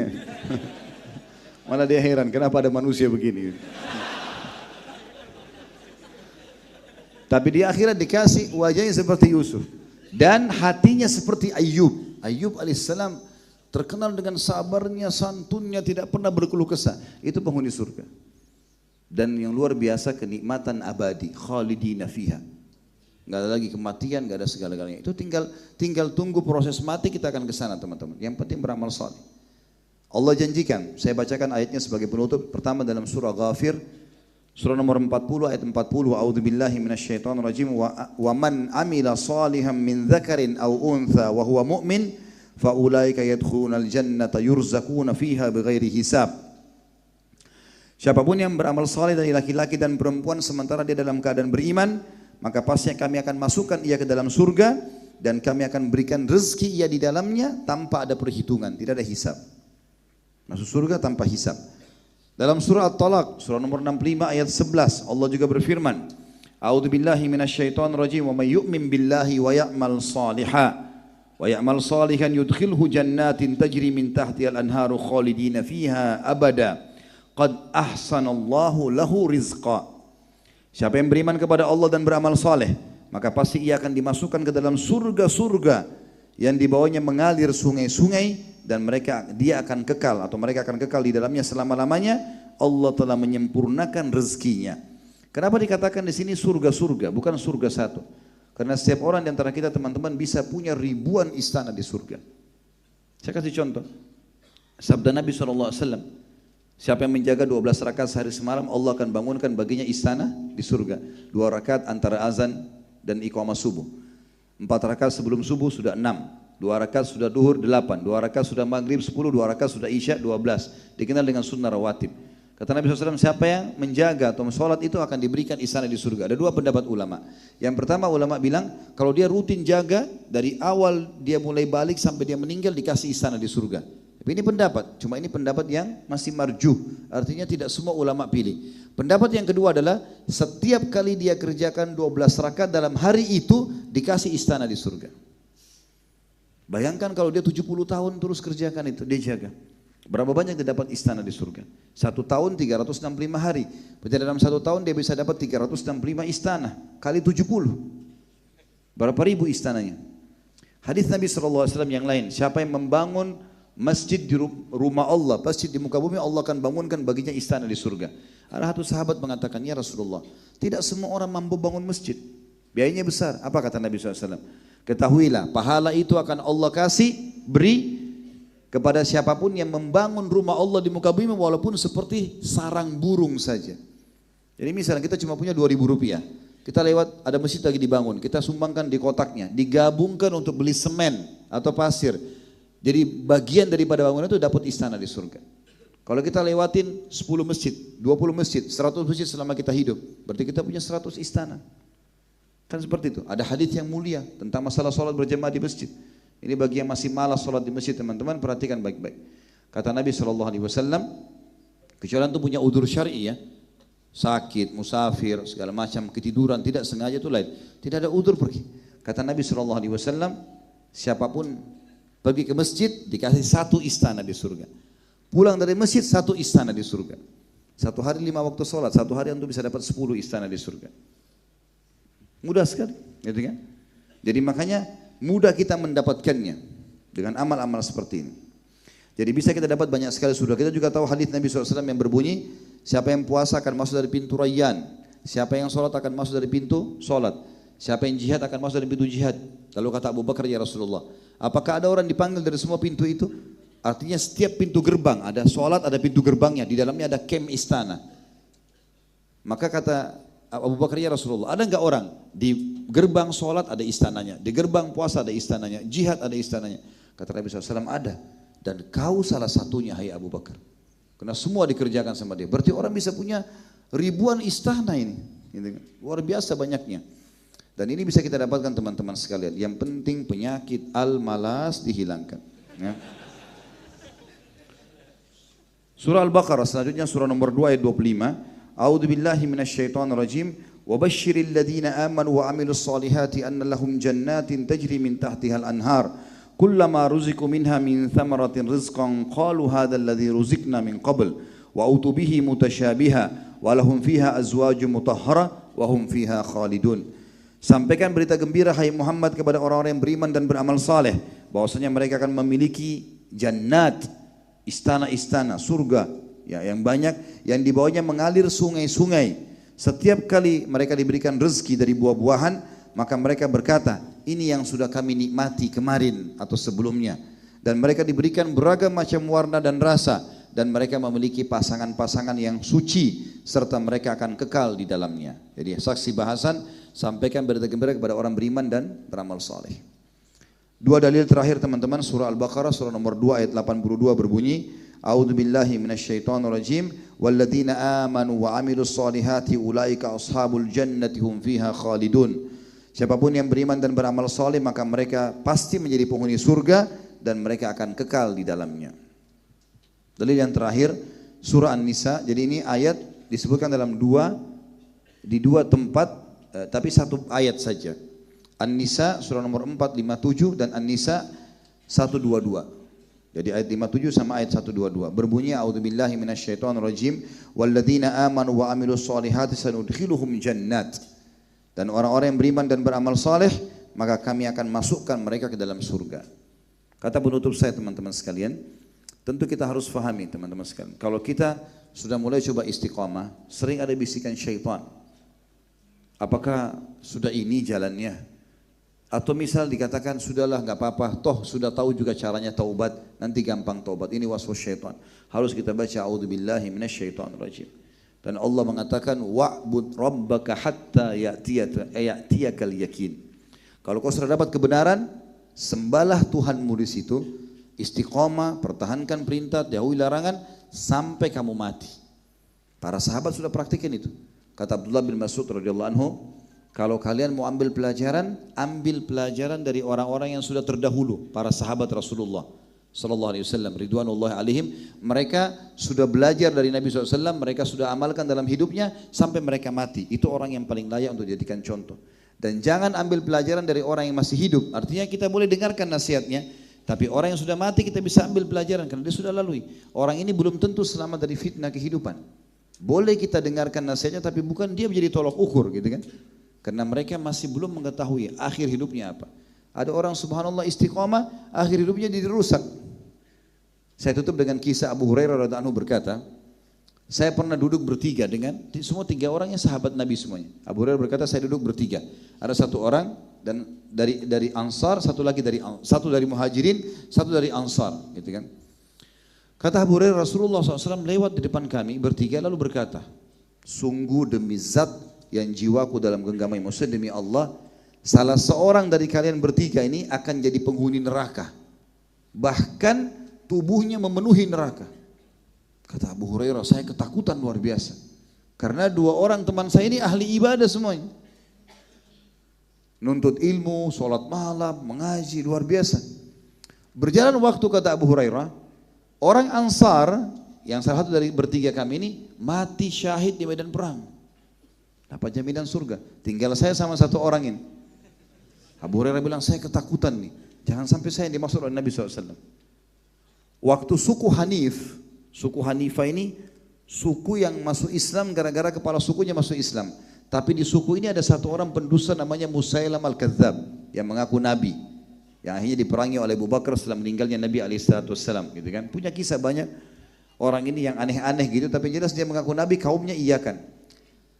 Malah dia heran kenapa ada manusia begini. Tapi di akhirat dikasih wajahnya seperti Yusuf dan hatinya seperti Ayub. Ayub alaihissalam terkenal dengan sabarnya, santunnya, tidak pernah berkeluh kesah. Itu penghuni surga. Dan yang luar biasa kenikmatan abadi, khalidina fiha. Nggak ada lagi kematian, nggak ada segala-galanya. Itu tinggal tunggu proses mati, kita akan ke sana teman-teman. Yang penting beramal saleh. Allah janjikan, saya bacakan ayatnya sebagai penutup. Pertama dalam surah Ghafir, surah nomor 40 ayat 40. A'udzubillahi minasyaitonirrajim. Wa man amila salihan min dzakarin aw untha wa huwa mu'min fa ulaika yadkhulunal jannata yurzaquna fiha bighairi hisab. Siapapun yang beramal saleh dari laki-laki dan perempuan sementara dia dalam keadaan beriman, maka pasti kami akan masukkan ia ke dalam surga dan kami akan berikan rezeki ia di dalamnya tanpa ada perhitungan, tidak ada hisab. Masuk surga tanpa hisab. Dalam surah At-Talaq, surah nomor 65 ayat 11, Allah juga berfirman, A'udzubillahi minasyaitonirrajim, wa may yu'min billahi wa ya'mal salihan yudkhilhu jannatin tajri min tahtihal anharu khalidina fiha abada. Qad ahsanallahu lahu rizqa. Siapa yang beriman kepada Allah dan beramal saleh, maka pasti ia akan dimasukkan ke dalam surga-surga yang di bawahnya mengalir sungai-sungai dan mereka akan kekal di dalamnya selama-lamanya. Allah telah menyempurnakan rezekinya. Kenapa dikatakan di sini surga-surga, bukan surga satu? Karena setiap orang di antara kita teman-teman bisa punya ribuan istana di surga. Saya kasih contoh. Sabda Nabi SAW, siapa yang menjaga 12 rakaat sehari semalam, Allah akan bangunkan baginya istana di surga. 2 rakaat antara azan dan iqamah subuh. 4 rakaat sebelum subuh sudah 6. 2 rakaat sudah duhur 8. 2 rakaat sudah maghrib 10. 2 rakaat sudah isya 12. Dikenal dengan sunnah rawatib. Kata Nabi SAW, siapa yang menjaga atau sholat itu akan diberikan istana di surga. Ada 2 pendapat ulama. Yang pertama ulama bilang, kalau dia rutin jaga, dari awal dia mulai balik sampai dia meninggal dikasih istana di surga. Tapi ini pendapat, cuma ini pendapat yang masih marjuh, artinya tidak semua ulama pilih. Pendapat yang kedua adalah setiap kali dia kerjakan 12 rakaat dalam hari itu dikasih istana di surga. Bayangkan kalau dia 70 tahun terus kerjakan itu, dia jaga. Berapa banyak dia dapat istana di surga? 1 tahun 365 hari. Berarti dalam 1 tahun dia bisa dapat 365 istana kali 70. Berapa ribu istananya? Hadis Nabi SAW yang lain, siapa yang membangun masjid di rumah Allah, masjid di muka bumi, Allah akan bangunkan baginya istana di surga. Ada satu sahabat mengatakan, ya Rasulullah, tidak semua orang mampu bangun masjid, biayanya besar. Apa kata Nabi SAW? Ketahuilah, pahala itu akan Allah beri kepada siapapun yang membangun rumah Allah di muka bumi walaupun seperti sarang burung saja. Jadi misalnya kita cuma punya 2.000 rupiah, kita lewat ada masjid lagi dibangun, kita sumbangkan di kotaknya, digabungkan untuk beli semen atau pasir. Jadi bagian daripada bangunan itu dapat istana di surga. Kalau kita lewatin 10 masjid, 20 masjid, 100 masjid selama kita hidup, berarti kita punya 100 istana. Kan seperti itu. Ada hadis yang mulia tentang masalah sholat berjamaah di masjid. Ini bagi yang masih malas sholat di masjid, teman-teman perhatikan baik-baik. Kata Nabi SAW, kecuali itu punya udzur syar'i ya, sakit, musafir, segala macam, ketiduran, tidak sengaja itu lain. Tidak ada udzur pergi. Kata Nabi SAW, siapapun pergi ke masjid dikasih 1 istana di surga. Pulang dari masjid 1 istana di surga. 1 hari 5 waktu sholat, 1 hari untuk bisa dapat 10 istana di surga. Mudah sekali, gitu kan? Jadi makanya mudah kita mendapatkannya dengan amal-amal seperti ini. Jadi bisa kita dapat banyak sekali surga. Kita juga tahu hadis Nabi SAW yang berbunyi, siapa yang puasa akan masuk dari pintu Rayyan, siapa yang sholat akan masuk dari pintu sholat, siapa yang jihad akan masuk dari pintu jihad. Lalu kata Abu Bakar, ya Rasulullah, apakah ada orang dipanggil dari semua pintu itu? Artinya setiap pintu gerbang, ada sholat, ada pintu gerbangnya, di dalamnya ada kem istana. Maka kata Abu Bakar, ya Rasulullah, ada enggak orang di gerbang sholat ada istananya, di gerbang puasa ada istananya, jihad ada istananya? Kata Nabi SAW, ada. Dan kau salah satunya, hai Abu Bakar. Karena semua dikerjakan sama dia. Berarti orang bisa punya ribuan istana ini. Luar biasa banyaknya. Dan ini bisa kita dapatkan teman-teman sekalian. Yang penting penyakit al-malas dihilangkan. Ya. Surah Al-Baqarah selanjutnya surah nomor 2 ayat 25. A'udzu billahi minasyaitonir rajim. Wa basyiril ladzina amanu wa 'amilus solihati anna lahum jannatin tajri min tahtihal anhar. Kullama ruziku minha min thamaratin rizqan qalu hadha alladhi ruzikna min qabl wa utubihi mutasyabiha wa lahum fiha azwajun mutahhara wa hum fiha khalidun. Sampaikan berita gembira hai Muhammad kepada orang-orang yang beriman dan beramal saleh bahwasanya mereka akan memiliki jannat, istana-istana surga ya, yang banyak yang di bawahnya mengalir sungai-sungai. Setiap kali mereka diberikan rezeki dari buah-buahan, maka mereka berkata, ini yang sudah kami nikmati kemarin atau sebelumnya. Dan mereka diberikan beragam macam warna dan rasa. Dan mereka memiliki pasangan-pasangan yang suci. Serta mereka akan kekal di dalamnya. Jadi saksi bahasan, sampaikan berita gembira kepada orang beriman dan beramal saleh. Dua dalil terakhir teman-teman, surah Al-Baqarah, surah nomor 2 ayat 82 berbunyi, A'udzu billahi minasyaitonir rajim, walladzina amanu wa 'amilus solihati ulaika ashabul jannati hum fiha khalidun. Siapapun yang beriman dan beramal soleh maka mereka pasti menjadi penghuni surga dan mereka akan kekal di dalamnya. Dalil yang terakhir surah An-Nisa. Jadi ini ayat disebutkan dalam di dua tempat tapi satu ayat saja. An-Nisa surah nomor 457 dan An-Nisa 122. Jadi ayat 57 sama ayat 122 berbunyi a'udzubillahi minasyaitonirrajim walladzina amanu wa 'amilus solihati sanudkhiluhum jannat. Dan orang-orang yang beriman dan beramal saleh maka kami akan masukkan mereka ke dalam surga. Kata penutup saya teman-teman sekalian, tentu kita harus fahami teman-teman sekalian. Kalau kita sudah mulai coba istiqamah, sering ada bisikan syaitan. Apakah sudah ini jalannya? Atau misal dikatakan sudahlah nggak apa-apa, toh sudah tahu juga caranya taubat, nanti gampang taubat. Ini waswas syaitan. Harus kita baca a'udzubillahi minasyaitonirrajim. Dan Allah mengatakan wa'bud rabbaka hatta ya'tiyakal yakin. Kalau kau sudah dapat kebenaran, sembahlah Tuhanmu di situ, istiqamah, pertahankan perintah, jauhi larangan sampai kamu mati. Para sahabat sudah praktikin itu. Kata Abdullah bin Mas'ud radhiyallahu anhu, kalau kalian mau ambil pelajaran dari orang-orang yang sudah terdahulu, para sahabat Rasulullah sallallahu alaihi wasallam ridwanullahi alaihim. Mereka sudah belajar dari Nabi SAW, mereka sudah amalkan dalam hidupnya sampai mereka mati. Itu orang yang paling layak untuk dijadikan contoh. Dan jangan ambil pelajaran dari orang yang masih hidup. Artinya kita boleh dengarkan nasihatnya, tapi orang yang sudah mati kita bisa ambil pelajaran karena dia sudah lalui. Orang ini belum tentu selamat dari fitnah kehidupan. Boleh kita dengarkan nasihatnya, tapi bukan dia menjadi tolok ukur gitu kan. Karena mereka masih belum mengetahui akhir hidupnya apa. Ada orang subhanallah istiqamah, akhir hidupnya jadi rusak. Saya tutup dengan kisah Abu Hurairah radhiyallahu anhu berkata, saya pernah duduk bertiga dengan semua tiga orangnya sahabat Nabi semuanya. Abu Hurairah berkata, saya duduk bertiga. Ada satu orang dan dari Ansar, satu dari Muhajirin, satu dari Ansar, gitu kan. Kata Abu Hurairah, Rasulullah SAW lewat di depan kami bertiga lalu berkata, sungguh demi zat yang jiwaku dalam genggaman maksud demi Allah, salah seorang dari kalian bertiga ini akan jadi penghuni neraka. Bahkan tubuhnya memenuhi neraka. Kata Abu Hurairah, saya ketakutan luar biasa. Karena dua orang teman saya ini ahli ibadah semuanya. Nuntut ilmu, sholat malam, mengaji, luar biasa. Berjalan waktu kata Abu Hurairah, orang Ansar yang salah satu dari bertiga kami ini mati syahid di medan perang. Dapat jaminan surga. Tinggal saya sama satu orang ini. Abu Hurairah bilang, saya ketakutan nih. Jangan sampai saya yang dimaksud oleh Nabi SAW. Waktu suku Hanifah ini suku yang masuk Islam gara-gara kepala sukunya masuk Islam. Tapi di suku ini ada satu orang pendusta namanya Musailam al-Kadzab yang mengaku nabi. yang akhirnya diperangi oleh Abu Bakar setelah meninggalnya Nabi SAW, gitu kan. Punya kisah banyak orang ini yang aneh-aneh gitu, tapi jelas dia mengaku Nabi, kaumnya iyakan.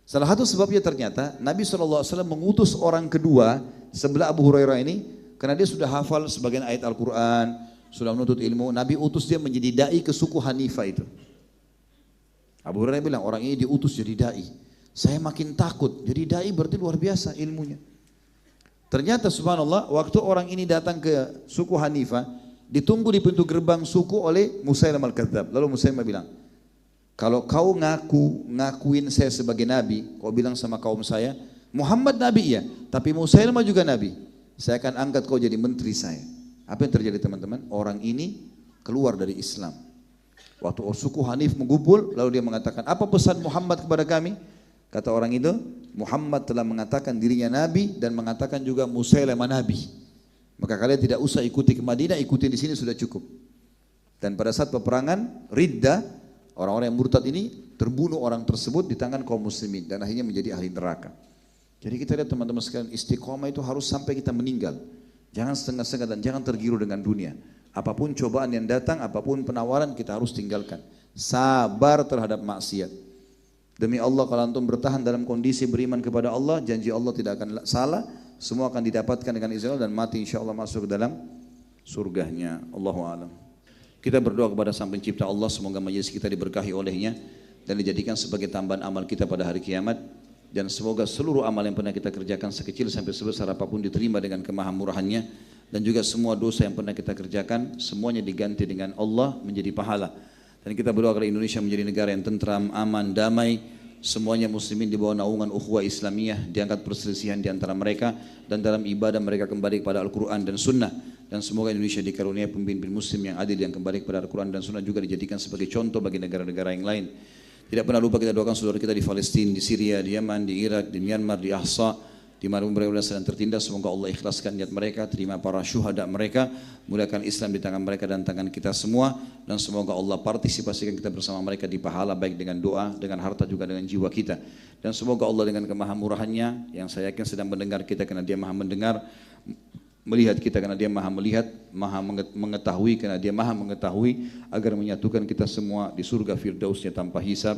Salah satu sebabnya ternyata Nabi SAW mengutus orang kedua sebelah Abu Hurairah ini, karena dia sudah hafal sebagian ayat Al-Quran, sudah menuntut ilmu. Nabi utus dia menjadi da'i ke suku Hanifah itu. Abu Hurairah bilang, orang ini diutus jadi da'i. Saya makin takut, jadi da'i berarti luar biasa ilmunya. Ternyata subhanallah, waktu orang ini datang ke suku Hanifah, ditunggu di pintu gerbang suku oleh Musailamah al-Kadzdzab. Lalu Musailamah bilang, kalau kau ngakuin saya sebagai nabi, kau bilang sama kaum saya, Muhammad nabi ya, tapi Musailamah juga nabi. Saya akan angkat kau jadi menteri saya. Apa yang terjadi teman-teman? Orang ini keluar dari Islam. Waktu suku Hanif mengumpul, lalu dia mengatakan, apa pesan Muhammad kepada kami? Kata orang itu, Muhammad telah mengatakan dirinya nabi dan mengatakan juga Musailamah nabi. Maka kalian tidak usah ikuti ke Madinah, ikuti di sini sudah cukup. Dan pada saat peperangan Riddah, orang-orang yang murtad ini terbunuh orang tersebut di tangan kaum muslimin dan akhirnya menjadi ahli neraka. Jadi kita lihat teman-teman sekalian, istiqomah itu harus sampai kita meninggal. Jangan setengah-setengah dan jangan tergiur dengan dunia. Apapun cobaan yang datang, apapun penawaran kita harus tinggalkan. Sabar terhadap maksiat. Demi Allah kalau antum bertahan dalam kondisi beriman kepada Allah, janji Allah tidak akan salah, semua akan didapatkan dengan izin Allah dan mati insya Allah masuk ke dalam surganya. Allahu a'lam. Kita berdoa kepada Sang Pencipta Allah, semoga majelis kita diberkahi olehnya dan dijadikan sebagai tambahan amal kita pada hari kiamat, dan semoga seluruh amal yang pernah kita kerjakan sekecil sampai sebesar apapun diterima dengan kemahamurahannya, dan juga semua dosa yang pernah kita kerjakan semuanya diganti dengan Allah menjadi pahala. Dan kita berdoa agar Indonesia menjadi negara yang tentram, aman, damai, semuanya muslimin di bawah naungan ukhuwah Islamiyah, diangkat perselisihan di antara mereka, dan dalam ibadah mereka kembali kepada Al-Quran dan Sunnah. Dan semoga Indonesia dikaruniai pemimpin muslim yang adil yang kembali kepada Al-Quran dan Sunnah, juga dijadikan sebagai contoh bagi negara-negara yang lain. Tidak pernah lupa kita doakan saudara kita di Palestina, di Syria, di Yaman, di Irak, di Myanmar, di Ahsa, di mana mereka sedang tertindas. Semoga Allah ikhlaskan niat mereka, terima para syuhada mereka, mudahkan Islam di tangan mereka dan tangan kita semua, dan semoga Allah partisipasikan kita bersama mereka di pahala, baik dengan doa, dengan harta, juga dengan jiwa kita. Dan semoga Allah dengan kemahamurahannya yang saya yakin sedang mendengar kita karena Dia maha mendengar, melihat kita karena Dia maha melihat, maha mengetahui karena Dia maha mengetahui, agar menyatukan kita semua di surga firdausnya tanpa hisab,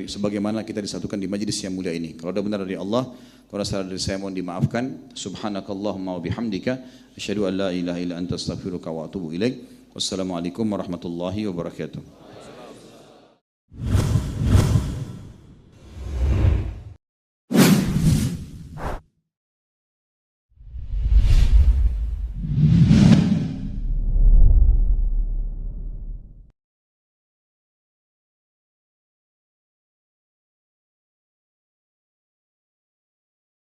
sebagaimana kita disatukan di majlis yang mulia ini. Kalau ada benar dari Allah, kalau salah dari saya mohon dimaafkan. Subhanakallahumma wa bihamdika asyhadu an la ilaha illa anta astaghfiruka wa atubu ilaik. Wassalamualaikum warahmatullahi wabarakatuh.